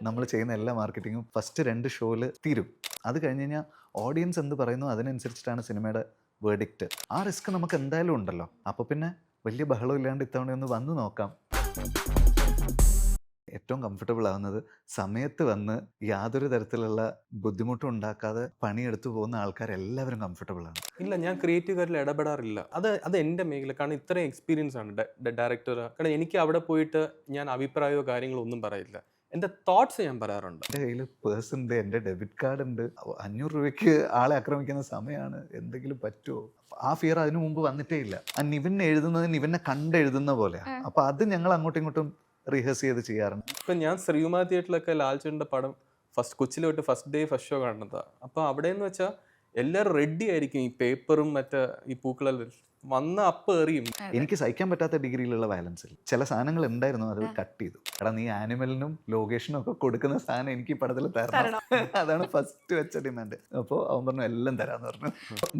നമ്മൾ ചെയ്യുന്ന എല്ലാ മാർക്കറ്റിങ്ങും ഫസ്റ്റ് 2 ഷോയിൽ തീരും. അത് കഴിഞ്ഞ് കഴിഞ്ഞാൽ ഓഡിയൻസ് എന്ത് പറയുന്നു അതിനനുസരിച്ചിട്ടാണ് സിനിമയുടെ വേർഡിക്റ്റ്. ആ റിസ്ക് നമുക്ക് എന്തായാലും ഉണ്ടല്ലോ. അപ്പോൾ പിന്നെ വലിയ ബഹളം ഇല്ലാണ്ട് ഇത്തവണ ഒന്ന് വന്ന് നോക്കാം. ഏറ്റവും കംഫർട്ടബിൾ ആവുന്നത് സമയത്ത് വന്ന് യാതൊരു തരത്തിലുള്ള ബുദ്ധിമുട്ടും ഉണ്ടാക്കാതെ പണിയെടുത്തു പോകുന്ന ആൾക്കാരെല്ലാവരും കംഫർട്ടബിൾ ആണ്. ഇല്ല, ഞാൻ ക്രിയേറ്റീവ് കാര്യത്തിൽ ഇടപെടാറില്ല. അത് എൻ്റെ മേഖല. കാരണം ഇത്രയും എക്സ്പീരിയൻസ് ആണ് ഡയറക്ടർ. കാരണം എനിക്ക് അവിടെ പോയിട്ട് ഞാൻ അഭിപ്രായമോ കാര്യങ്ങളോ ഒന്നും പറയില്ല. എൻ്റെ തോട്ട്സ് ഞാൻ പറയാറുണ്ട്. എൻ്റെ കയ്യിൽ പേഴ്സ് ഉണ്ട്, എൻ്റെ ഡെബിറ്റ് കാർഡ് ഉണ്ട്. 500 രൂപയ്ക്ക് ആളെ ആക്രമിക്കുന്ന സമയമാണ്. എന്തെങ്കിലും പറ്റുമോ? ആ ഫിയർ അതിനു മുമ്പ് വന്നിട്ടേ ഇല്ല. ആ നിവിൻ എഴുതുന്നത് നിവിനെ കണ്ടെഴുതുന്ന പോലെയാണ്. അപ്പോൾ അത് ഞങ്ങൾ അങ്ങോട്ടും ഇങ്ങോട്ടും റിഹേഴ്സ് ചെയ്ത് ചെയ്യാറുണ്ട്. ഇപ്പം ഞാൻ ശ്രീകുമാ തിയേറ്ററിലൊക്കെ ലാൽച്ചേട്ടൻ്റെ പടം കൊച്ചിലോട്ട് ഫസ്റ്റ് ഡേ ഫസ്റ്റ് ഷോ കാണുന്നതാണ്. അപ്പോൾ അവിടെ എന്ന് വെച്ചാൽ എല്ലാവരും റെഡി ആയിരിക്കും. ഈ പേപ്പറും മറ്റേ ഈ പൂക്കളെല്ലാം വന്ന അപ്പം എറിയും. എനിക്ക് സഹിക്കാൻ പറ്റാത്ത ഡിഗ്രിയിലുള്ള വയലൻസിൽ ചില സാധനങ്ങൾ ഉണ്ടായിരുന്നു, അത് കട്ട് ചെയ്തു. എടാ നീ ആനിമലിനും ലൊക്കേഷനും ഒക്കെ കൊടുക്കുന്ന സാധനം എനിക്ക് ഈ പടത്തിൽ തരണം. അതാണ് ഫസ്റ്റ് വെച്ച ഡിമാൻഡ്. അപ്പോൾ അവൻ പറഞ്ഞു എല്ലാം തരാന്ന് പറഞ്ഞു.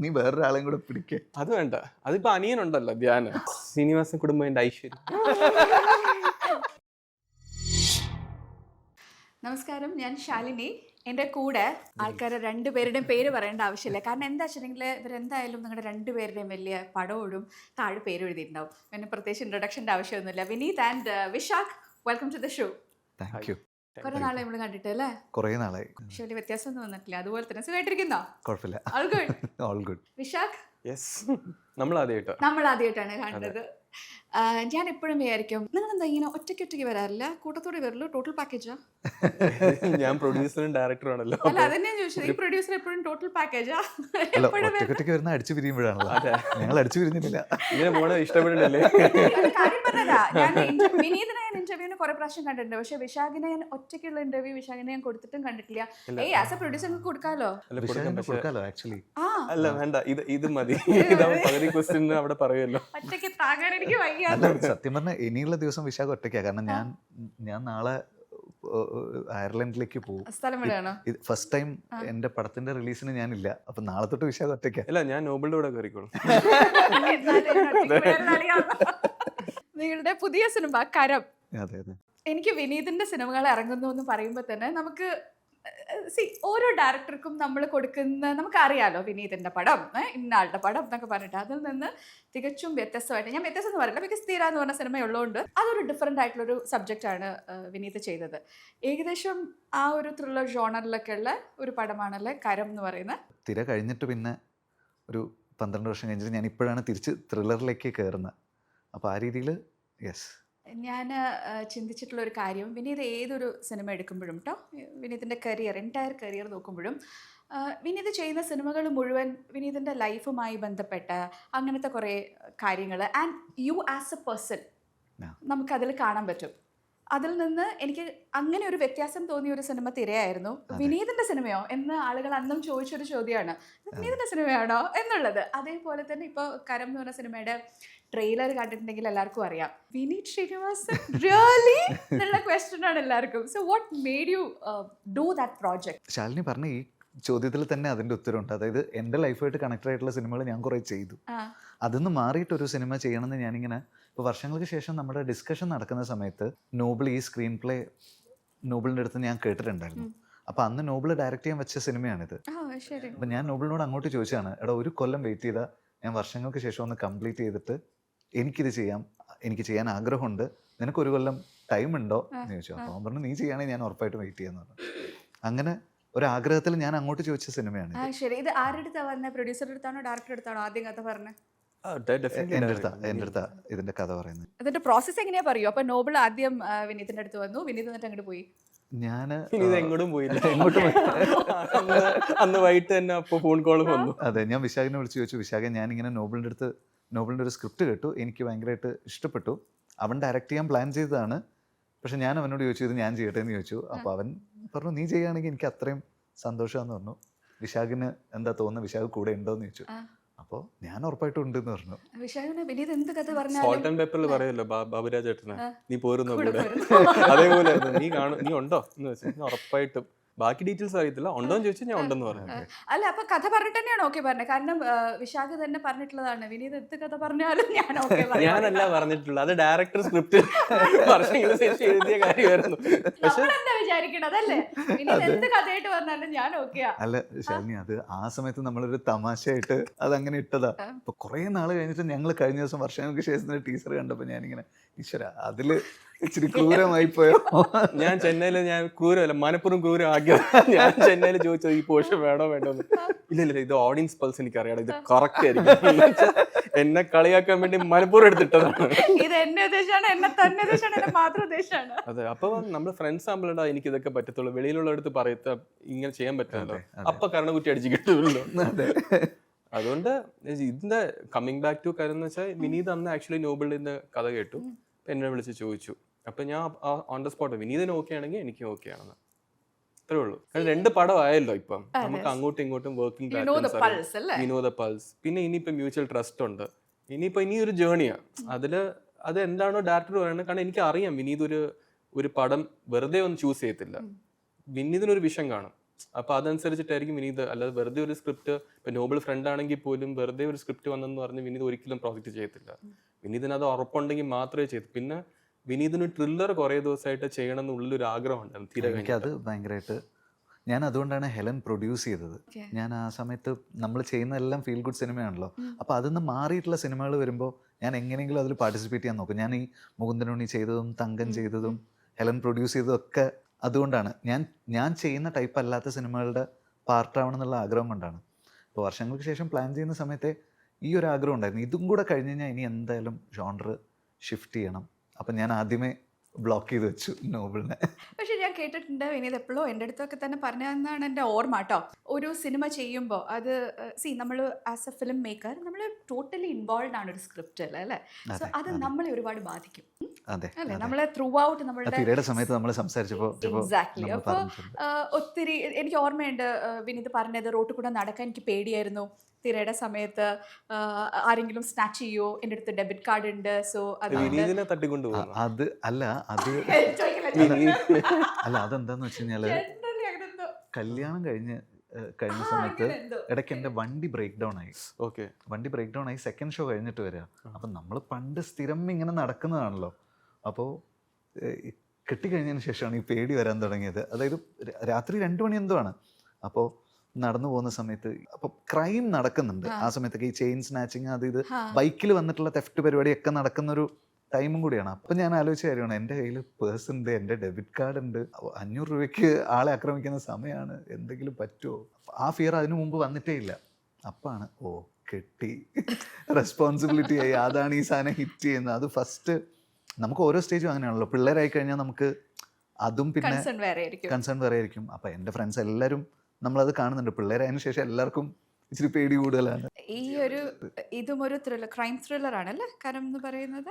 നീ വേറൊരാളെയും കൂടെ പിടിക്കേ. അത് വേണ്ട. അതിപ്പോൾ അനിയനുണ്ടല്ലോ ധ്യാന, ശ്രീനിവാസൻ കുടുംബം, എൻ്റെ ഐശ്വര്യം. നമസ്കാരം, ഞാൻ ശാലിനി. എൻ്റെ കൂടെ ആൾക്കാരെ 2 പേരുടെയും പേര് പറയേണ്ട ആവശ്യമില്ല. കാരണം എന്താ വെച്ചിട്ടുണ്ടെങ്കിൽ ഇവരെന്തായാലും നിങ്ങളുടെ 2 പേരുടെയും വലിയ പടമോടും താഴെ പേര് എഴുതിയിട്ടുണ്ടാവും. പിന്നെ പ്രത്യേകിച്ച് ഇൻട്രൊഡക്ഷൻ്റെ ആവശ്യമൊന്നുമില്ല. Vineeth and Visakh, welcome to the show. Thank you. കുറെ നാളെ നമ്മൾ കണ്ടിട്ട് അല്ലേ? കുറേ നാളായി. പക്ഷെ വലിയ വ്യത്യാസമൊന്നും വന്നിട്ടില്ല. അതുപോലെ തന്നെ സുഖമായിട്ടിരിക്കുന്നോ? കുഴപ്പമില്ല. All good. വിശാഖ്, നമ്മൾ ആദ്യമായിട്ടാണ് കാണുന്നത്. ഞാൻ എപ്പോഴും വിചാരിക്കും നിങ്ങൾ എന്താ ഇങ്ങനെ ഒറ്റയ്ക്ക് വരാറില്ല, കൂട്ടത്തോടെ വരല്ലോ? Total package? ഞാൻ പ്രൊഡ്യൂസറും ഡയറക്ടറും ആണല്ലോ. അല്ല, അതന്നെ ചോദിച്ചത്. ഈ പ്രൊഡ്യൂസർ എപ്പോഴും ടോട്ടൽ പാക്കേജാ? ഒറ്റയ്ക്ക് വരുന്ന അടിച്ചു പിരിയുമ്പോഴാണല്ലോ. ഞങ്ങൾ അടിച്ചു പിരിഞ്ഞിട്ടില്ല. ഇങ്ങനെ പോണ ഇഷ്ടപ്പെടില്ലല്ലേ? കാര്യം പറഞ്ഞതാ. ഞാൻ വിനീതിനെ ഞാൻ ഇന്റർവ്യൂവിന് കുറെ പ്രാവശ്യം കണ്ടിട്ടുണ്ട്. പക്ഷെ വിശാഖിനെ ഞാൻ ഒറ്റയ്ക്കുള്ള ഇന്റർവ്യൂ വിശാഖിനെ ഞാൻ കൊടുത്തിട്ടും കണ്ടിട്ടില്ല. ആസ് എ പ്രൊഡ്യൂസർ കൊടുക്കാലോ. ആക്ച്വലി അല്ല വേണ്ട, ഇത് മതി. ഇതാവും പകുതി ക്വസ്റ്റ്യൻ അവിടെ പറയുമല്ലോ. ഒറ്റയ്ക്ക് താങ്ങാൻ എനിക്ക് വയ്യ. സത്യം പറഞ്ഞാൽ ഇനിയുള്ള ദിവസം വിശാഖ ഒറ്റയ്ക്കാണ്. കാരണം ഞാൻ നാളെ അയർലൻഡിലേക്ക് പോകും. ഫസ്റ്റ് ടൈം എന്റെ പടത്തിന്റെ റിലീസിന് ഞാനില്ല. അപ്പൊ നാളെ തൊട്ട് വിശാഖ ഒറ്റയ്ക്കാ. അല്ല, ഞാൻ നോബിളുടെ കൂടെ കയറിക്കോളും. നിങ്ങളുടെ പുതിയ സിനിമ കരം. അതെ അതെ. എനിക്ക് വിനീതിന്റെ സിനിമകൾ ഇറങ്ങുന്നു എന്ന് പറയുമ്പോൾ തന്നെ നമുക്ക് ഓരോ ഡയറക്ടർക്കും നമ്മൾ കൊടുക്കുന്ന, നമുക്കറിയാലോ വിനീതിന്റെ പടം, ഇന്നാളുടെ പടം എന്നൊക്കെ പറഞ്ഞിട്ട് അതിൽ നിന്ന് തികച്ചും വ്യത്യസ്തമായിട്ട്, ഞാൻ വ്യത്യസ്തം എന്ന് പറയില്ല, ബിക്കോസ് തീര എന്ന് പറഞ്ഞ സിനിമ ഉള്ളതുകൊണ്ട് അതൊരു ഡിഫറെൻ്റ് ആയിട്ടുള്ളൊരു സബ്ജക്റ്റാണ് വിനീത് ചെയ്തത്. ഏകദേശം ആ ഒരു ത്രില്ലർ ജോണറിലൊക്കെ ഉള്ള ഒരു പടമാണല്ലേ കരം എന്ന് പറയുന്നത്. തിര കഴിഞ്ഞിട്ട് പിന്നെ ഒരു 12 വർഷം കഴിഞ്ഞിട്ട് ഞാൻ ഇപ്പോഴാണ് തിരിച്ച് ത്രില്ലറിലേക്ക് കയറുന്നത്. അപ്പോൾ ആ രീതിയിൽ യെസ്. ഞാൻ ചിന്തിച്ചിട്ടുള്ള ഒരു കാര്യം, വിനീത് ഏതൊരു സിനിമ എടുക്കുമ്പോഴും കേട്ടോ, വിനീതിൻ്റെ എൻറ്റയർ കരിയർ നോക്കുമ്പോഴും വിനീത് ചെയ്യുന്ന സിനിമകൾ മുഴുവൻ വിനീതിൻ്റെ ലൈഫുമായി ബന്ധപ്പെട്ട അങ്ങനത്തെ കുറേ കാര്യങ്ങൾ, and you as a person നമുക്കതിൽ കാണാൻ പറ്റും. അതിൽ നിന്ന് എനിക്ക് അങ്ങനെ ഒരു വ്യത്യാസം തോന്നിയ ഒരു സിനിമ തിരയായിരുന്നു. വിനീതിൻ്റെ സിനിമയോ എന്ന് ആളുകൾ അന്നും ചോദിച്ചൊരു ചോദ്യമാണ്, വിനീതിൻ്റെ സിനിമയാണോ എന്നുള്ളത്. അതേപോലെ തന്നെ ഇപ്പോൾ കരം എന്ന് പറഞ്ഞ സിനിമയുടെ ട്രെയിലർ കണ്ടിട്ടുണ്ടെങ്കിൽ എല്ലാവർക്കും അറിയാം, വിനീത് ശ്രീനിവാസൻ റിയലി എന്നുള്ള ക്വസ്റ്റ്യൻ ആണ് എല്ലാവർക്കും. So what made you do that project? Shalini പറഞ്ഞ ഈ ചോദ്യത്തിൽ തന്നെ അതിൻ്റെ ഉത്തരവുണ്ട്. അതായത് എൻ്റെ ലൈഫായിട്ട് കണക്റ്റഡ് ആയിട്ടുള്ള സിനിമകൾ ഞാൻ കുറേ ചെയ്തു. അതിന്ന് മാറിയിട്ടൊരു സിനിമ ചെയ്യണമെന്ന് ഞാനിങ്ങനെ ഇപ്പോൾ വർഷങ്ങൾക്ക് ശേഷം നമ്മുടെ ഡിസ്കഷൻ നടക്കുന്ന സമയത്ത് നോബിൾ ഈ സ്ക്രീൻ പ്ലേ നോബിളിൻ്റെ അടുത്ത് ഞാൻ കേട്ടിട്ടുണ്ടായിരുന്നു. അപ്പോൾ അന്ന് നോബിൾ ഡയറക്റ്റ് ചെയ്യാൻ വെച്ച സിനിമയാണിത്. അപ്പം ഞാൻ നോബിളിനോട് അങ്ങോട്ട് ചോദിച്ചാണ്, എടാ ഒരു കൊല്ലം വെയിറ്റ് ചെയ്താൽ ഞാൻ വർഷങ്ങൾക്ക് ശേഷം ഒന്ന് കംപ്ലീറ്റ് ചെയ്തിട്ട് എനിക്ക് ചെയ്യാൻ ആഗ്രഹമുണ്ട്, നിനക്കൊരു കൊല്ലം ടൈം ഉണ്ടോ എന്ന് ചോദിച്ചു. അപ്പോൾ അവൻ പറഞ്ഞു നീ ചെയ്യുകയാണെങ്കിൽ ഞാൻ ഉറപ്പായിട്ടും വെയിറ്റ് ചെയ്യാന്ന് പറഞ്ഞു. അങ്ങനെ ഒരാഗ്രഹത്തിൽ ഞാൻ അങ്ങോട്ട് ചോദിച്ച സിനിമയാണ്. ശരി, ഇത് ആരുടെ അടുത്താണ് പറഞ്ഞത്? പ്രൊഡ്യൂസറുടെ അടുത്താണോ ഡയറക്ടറുടെ അടുത്താണോ ആദ്യം കഥ പറഞ്ഞത്? എൻ്റെ അടുത്താ ഇതിന്റെ കഥ പറയുന്നത്. ഇതിന്റെ പ്രോസസ് എങ്ങനെയാ പറയൂ? അപ്പൊ നോബിൾ ആദ്യം വിനീതിന്റെ അടുത്ത് വന്നു, വിനീത് എന്നിട്ട് അങ്ങോട്ട് പോയി. എങ്ങോട്ടും പോയില്ല. അന്ന് വൈകിട്ട് തന്നെ അപ്പോൾ ഫോൺ കോൾ വന്നു. അതെ, ഞാൻ വിശാഖിനെ വിളിച്ച് ചോദിച്ചു, വിശാഖ ഞാനിങ്ങനെ നോബിളിൻ്റെ ഒരു സ്ക്രിപ്റ്റ് കേട്ടു, എനിക്ക് ഭയങ്കരമായിട്ട് ഇഷ്ടപ്പെട്ടു, അവൻ ഡയറക്റ്റ് ചെയ്യാൻ പ്ലാൻ ചെയ്തതാണ്, പക്ഷെ ഞാൻ അവനോട് ചോദിച്ചു ഇത് ഞാൻ ചെയ്യട്ടെ എന്ന് ചോദിച്ചു. അപ്പോൾ അവൻ പറഞ്ഞു നീ ചെയ്യുകയാണെങ്കിൽ എനിക്ക് അത്രയും സന്തോഷമാണെന്ന് പറഞ്ഞു. വിശാഖിന് എന്താ തോന്നുന്നത്, വിശാഖ് കൂടെ ഉണ്ടോയെന്ന് ചോദിച്ചു. അപ്പോൾ ഞാൻ ഉറപ്പായിട്ടും ഉണ്ട് എന്ന് പറഞ്ഞു. സോൾട്ട് ആൻഡ് പേപ്പറിൽ പറയുമല്ലോ ബാബുരാജ് ചേട്ടന്, നീ പോരുന്നോ കൂടെ, അതേപോലെ നീ ഉണ്ടോ എന്ന് വെച്ചാൽ ഉറപ്പായിട്ടും ബാക്കി ഡീറ്റെയിൽസ് അറിയത്തില്ല. ഉണ്ടോ എന്ന് ചോദിച്ചാൽ ഞാൻ ഉണ്ടെന്ന് പറഞ്ഞു. അല്ല, അപ്പൊ കഥ പറഞ്ഞിട്ട് തന്നെയാണ് ഓക്കെ പറഞ്ഞത്. കാരണം വിശാഖ് തന്നെ പറഞ്ഞിട്ടുള്ളതാണ്, വിനീത് എന്ത് കഥ പറഞ്ഞാലും ഞാൻ ഓക്കെ ഞാനല്ല പറഞ്ഞിട്ടുള്ളത്, അത് ഡയറക്ടർ സ്ക്രിപ്റ്റ് വർഷങ്ങൾക്ക് ശേഷം എഴുതിയ കാര്യമായിരുന്നു. പക്ഷെ എന്താ വിചാരിക്കണം അതല്ലേ, വിനീത് എന്ത് കഥയായിട്ട് പറഞ്ഞാലും ഞാൻ ഓക്കെയാ. അല്ല ശാലിനി, അത് ആ സമയത്ത് നമ്മളൊരു തമാശയായിട്ട് അതങ്ങനെ ഇട്ടതാ. ഇപ്പൊ കുറെ നാള് കഴിഞ്ഞിട്ട് ഞങ്ങൾ കഴിഞ്ഞ ദിവസം വർഷങ്ങൾക്ക് ശേഷം ടീച്ചർ കണ്ടപ്പോ ഞാനിങ്ങനെ ഈശ്വര അതില് ഇച്ചിരി ക്രൂരമായി പോയോ. ഞാൻ ചെന്നൈയില് ഞാൻ ക്രൂരമല്ല, മനപ്പുറം ക്രൂരം ആക്കിയത്. ഞാൻ ചെന്നൈയിൽ ചോദിച്ചത് ഈ പോർഷൻ വേണോ വേണ്ടോന്ന്. ഇല്ല ഇത് ഓഡിയൻസ് പൾസ് എനിക്ക് അറിയാം, ഇത് കറക്റ്റ് ആയിരിക്കും. എന്നെ കളിയാക്കാൻ വേണ്ടി മനപ്പുറം എടുത്തിട്ടതാണ്. ഇത് എന്നെ ഉദ്ദേശമാണ്, എന്നെ തന്നെ ഉദ്ദേശമാണ്, എന്നെ മാത്രം ഉദ്ദേശമാണ്. അതെ, അപ്പൊ നമ്മൾ ഫ്രണ്ട്സ് ആകുമ്പോഴാ എനിക്ക് ഇതൊക്കെ പറ്റത്തുള്ളൂ. വെളിയിലുള്ളടത്ത് പറയത്ത ഇങ്ങനെ ചെയ്യാൻ പറ്റില്ലല്ലോ, അപ്പൊ കരണക്കുറ്റി അടിച്ച് കിട്ടുമല്ലോ. അതുകൊണ്ട് ഇതിന്റെ കമ്മിങ് ബാക്ക് ടു കാര്യം എന്ന് വെച്ചാൽ, വിനീത് അന്ന് ആക്ച്വലി നോബിളിന്റെ കഥ കേട്ടു, എന്നെ വിളിച്ച് ചോദിച്ചു. അപ്പൊ ഞാൻ ഓൺ ദ സ്പോട്ട് വിനീതിന് ഓക്കെ ആണെങ്കിൽ എനിക്ക് ഓക്കെ ആണെന്ന്, അത്രേ ഉള്ളൂ. രണ്ട് പടം ആയല്ലോ ഇപ്പം, നമുക്ക് അങ്ങോട്ടും ഇങ്ങോട്ടും വർക്കിംഗ് വിനോദ പൾസ്. പിന്നെ ഇനിയിപ്പോ മ്യൂച്വൽ ട്രസ്റ്റ് ഉണ്ട്, ഇനിയിപ്പോ ഇനി ഒരു ജേർണിയാ. അത് എന്താണോ ഡയറക്ടർ പറയുന്നത്. കാരണം എനിക്ക് അറിയാം വിനീത് ഒരു പടം വെറുതെ ഒന്നും ചൂസ് ചെയ്യത്തില്ല, വിനീതിനൊരു വിഷൻ കാണും. അപ്പൊ അതനുസരിച്ചിട്ടായിരിക്കും വിനീത്, അല്ലാതെ വെറുതെ ഒരു സ്ക്രിപ്റ്റ്, ഇപ്പൊ നോബിൾ ഫ്രണ്ട് ആണെങ്കിൽ പോലും വെറുതെ ഒരു സ്ക്രിപ്റ്റ് വന്നെന്ന് പറഞ്ഞ് വിനീത് ഒരിക്കലും പ്രോജക്റ്റ് ചെയ്യത്തില്ല. വിനീതിന് അത് ഉറപ്പുണ്ടെങ്കിൽ മാത്രമേ ചെയ്തു. പിന്നെ വിനീതിന് ത്രില്ലർ കുറെ ദിവസമായിട്ട് ചെയ്യണം എന്നുള്ളൊരു ആഗ്രഹം ഉണ്ടായിരുന്നു. എനിക്കത് ഭയങ്കരമായിട്ട്, ഞാൻ അതുകൊണ്ടാണ് ഹെലൻ പ്രൊഡ്യൂസ് ചെയ്തത്. ഞാൻ ആ സമയത്ത് നമ്മൾ ചെയ്യുന്നതെല്ലാം ഫീൽ ഗുഡ് സിനിമയാണല്ലോ. അപ്പോൾ അതിൽ നിന്ന് മാറിയിട്ടുള്ള സിനിമകൾ വരുമ്പോൾ ഞാൻ എങ്ങനെയെങ്കിലും അതിൽ പാർട്ടിസിപ്പേറ്റ് ചെയ്യാൻ നോക്കും. ഞാൻ ഈ മുകുന്ദനുണ്ണി ചെയ്തതും തങ്കം ചെയ്തതും ഹെലൻ പ്രൊഡ്യൂസ് ചെയ്തതും ഒക്കെ അതുകൊണ്ടാണ്. ഞാൻ ചെയ്യുന്ന ടൈപ്പ് അല്ലാത്ത സിനിമകളുടെ പാർട്ടാവണം എന്നുള്ള ആഗ്രഹം കൊണ്ടാണ്. ഇപ്പോൾ വർഷങ്ങൾക്ക് ശേഷം പ്ലാൻ ചെയ്യുന്ന സമയത്തെ ഈ ഒരു ആഗ്രഹം ഉണ്ടായിരുന്നു. ഇതും കൂടെ കഴിഞ്ഞ് കഴിഞ്ഞാൽ ഇനി എന്തായാലും ജോണർ ഷിഫ്റ്റ് ചെയ്യണം. അപ്പം ഞാൻ ആദ്യമേ ബ്ലോക്ക് ചെയ്ത് വെച്ചു നോബിളിനെ. പക്ഷെ ഞാൻ കേട്ടിട്ടുണ്ട് വിനീത് എപ്പോഴും എൻ്റെ അടുത്തൊക്കെ തന്നെ പറഞ്ഞതെന്നാണ് എൻ്റെ ഓർമ്മ കേട്ടോ. ഒരു സിനിമ ചെയ്യുമ്പോൾ അത് നമ്മൾ ആസ് എ ഫിലിം മേക്കർ നമ്മൾ ടോട്ടലി ഇൻവോൾവ് ആണ് ഒരു സ്ക്രിപ്റ്റിൽ അല്ലേ. സോ അത് നമ്മളെ ഒരുപാട് ബാധിക്കും അതെ അല്ലേ, നമ്മളെ ത്രൂ ഔട്ട് നമ്മളുടെ സമയത്ത് നമ്മൾ സംസാരിച്ചപ്പോൾ എക്സാക്ട്ലി. അപ്പോൾ ഒത്തിരി എനിക്ക് ഓർമ്മയുണ്ട് വിനീത് പറഞ്ഞത്, റോട്ടിൽ കൂടെ നടക്കാൻ എനിക്ക് പേടിയായിരുന്നു തിരയുടെ സമയത്ത്. ആരെങ്കിലും സ്നാച്ച് ചെയ്യോ, എൻ്റെ അടുത്ത് ഡെബിറ്റ് കാർഡ് ഉണ്ട്, സോ അത് അതെന്താന്ന് വെച്ച് കഴിഞ്ഞാല് കല്യാണം കഴിഞ്ഞ സമയത്ത് ഇടയ്ക്ക് എൻ്റെ വണ്ടി ബ്രേക്ക് ഡൗൺ ആയി. സെക്കൻഡ് ഷോ കഴിഞ്ഞിട്ട് വരിക. അപ്പം നമ്മൾ പണ്ട് സ്ഥിരം ഇങ്ങനെ നടക്കുന്നതാണല്ലോ. അപ്പോൾ കെട്ടിക്കഴിഞ്ഞതിന് ശേഷമാണ് ഈ പേടി വരാൻ തുടങ്ങിയത്. അതായത് രാത്രി 2 മണി എന്തോ ആണ്. അപ്പോൾ നടന്നു പോകുന്ന സമയത്ത് അപ്പോൾ ക്രൈം നടക്കുന്നുണ്ട് ആ സമയത്തൊക്കെ, ഈ ചെയിൻ സ്നാച്ചിങ് അത് ഇത് ബൈക്കിൽ വന്നിട്ടുള്ള തെഫ്റ്റ് പരിപാടിയൊക്കെ നടക്കുന്നൊരു ടൈമും കൂടിയാണ്. അപ്പം ഞാൻ ആലോചിച്ച കാര്യമാണ്, എൻ്റെ കയ്യിൽ പേഴ്സ് ഉണ്ട്, എൻ്റെ ഡെബിറ്റ് കാർഡ് ഉണ്ട്, 500 രൂപയ്ക്ക് ആളെ ആക്രമിക്കുന്ന സമയമാണ്, എന്തെങ്കിലും പറ്റുമോ? ആ ഫിയർ അതിനു മുമ്പ് വന്നിട്ടേ ഇല്ല. അപ്പാണ് കെട്ടി റെസ്പോൺസിബിലിറ്റി ആയി, അതാണ് ഈ സാധനം ഹിറ്റ് ചെയ്യുന്നത്. അത് ഫസ്റ്റ് നമുക്ക് ഓരോ സ്റ്റേജും അങ്ങനെയാണല്ലോ. പിള്ളേരായി കഴിഞ്ഞാൽ നമുക്ക് അതും പിന്നെ കൺസേൺ വേറെ ആയിരിക്കും. അപ്പം എൻ്റെ ഫ്രണ്ട്സ് എല്ലാവരും നമ്മളത് കാണുന്നുണ്ട്. പിള്ളേരായതിനു ശേഷം എല്ലാവർക്കും ഇച്ചിരി പേടി കൂടുതലാണ്. ഇതും ഒരു ക്രൈം ത്രില്ലർ ആണല്ലേ കരം എന്ന് പറയുന്നത്?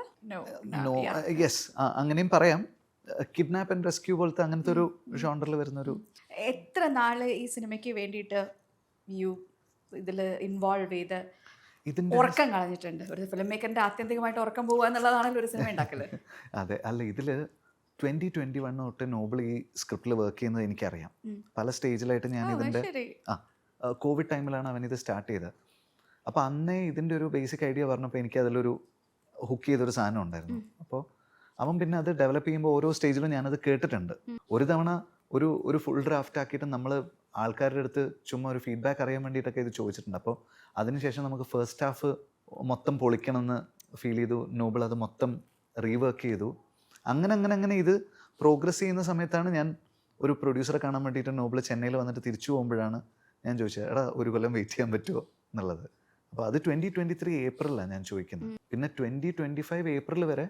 യെസ്, അങ്ങനെയും പറയാം. കിഡ്നാപ്പ് ആൻഡ് റെസ്ക്യൂ പോലത്തെ അങ്ങനത്തെ ഒരു ജോണറിൽ വരുന്നൊരു. എത്ര നാള് ഈ സിനിമയ്ക്ക് വേണ്ടിയിട്ട് ഇതിൽ ഇൻവോൾവ് ചെയ്ത് ഉറക്കം കളഞ്ഞിട്ടുണ്ട്? ഒരു ഫിലിം മേക്കറിന്റെ ആത്യന്തികമായിട്ട് ഉറക്കം പോകുക എന്നുള്ളതാണല്ലോ ഒരു സിനിമ ഉണ്ടാക്കല്. അതെ, അല്ല ഇതില് 2021 തൊട്ട് നോബിൾ ഈ സ്ക്രിപ്റ്റിൽ വർക്ക് ചെയ്യുന്നത് എനിക്കറിയാം. പല സ്റ്റേജിലായിട്ട് ഞാൻ ഇതിൻ്റെ കോവിഡ് ടൈമിലാണ് അവനിത് സ്റ്റാർട്ട് ചെയ്തത്. അപ്പോൾ അന്നേ ഇതിൻ്റെ ഒരു ബേസിക് ഐഡിയ പറഞ്ഞപ്പോൾ എനിക്ക് അതിലൊരു ഹുക്ക് ചെയ്തൊരു സാധനം ഉണ്ടായിരുന്നു. അപ്പോൾ അവൻ പിന്നെ അത് ഡെവലപ്പ് ചെയ്യുമ്പോൾ ഓരോ സ്റ്റേജിലും ഞാനത് കേട്ടിട്ടുണ്ട്. ഒരു തവണ ഒരു ഫുൾ ഡ്രാഫ്റ്റ് ആക്കിയിട്ട് നമ്മൾ ആൾക്കാരുടെ അടുത്ത് ചുമ്മാ ഒരു ഫീഡ്ബാക്ക് അറിയാൻ വേണ്ടിയിട്ടൊക്കെ ഇത് ചോദിച്ചിട്ടുണ്ട്. അപ്പോൾ അതിനുശേഷം നമുക്ക് ഫസ്റ്റ് ഹാഫ് മൊത്തം പൊളിക്കണമെന്ന് ഫീൽ ചെയ്തു. നോബിൾ അത് മൊത്തം റീവർക്ക് ചെയ്തു. അങ്ങനെ ഇത് പ്രോഗ്രസ് ചെയ്യുന്ന സമയത്താണ് ഞാൻ ഒരു പ്രൊഡ്യൂസറെ കാണാൻ വേണ്ടിയിട്ട് നോബിൾ ചെന്നൈയിൽ വന്നിട്ട് തിരിച്ചു പോകുമ്പോഴാണ് ഞാൻ ചോദിച്ചത്, എടാ ഒരു കൊല്ലം വെയിറ്റ് ചെയ്യാൻ പറ്റുമോ എന്നുള്ളത്. അപ്പോൾ അത് 2023 ഏപ്രിലാണ് ഞാൻ ചോദിക്കുന്നത്. പിന്നെ 2025 ഏപ്രിൽ വരെ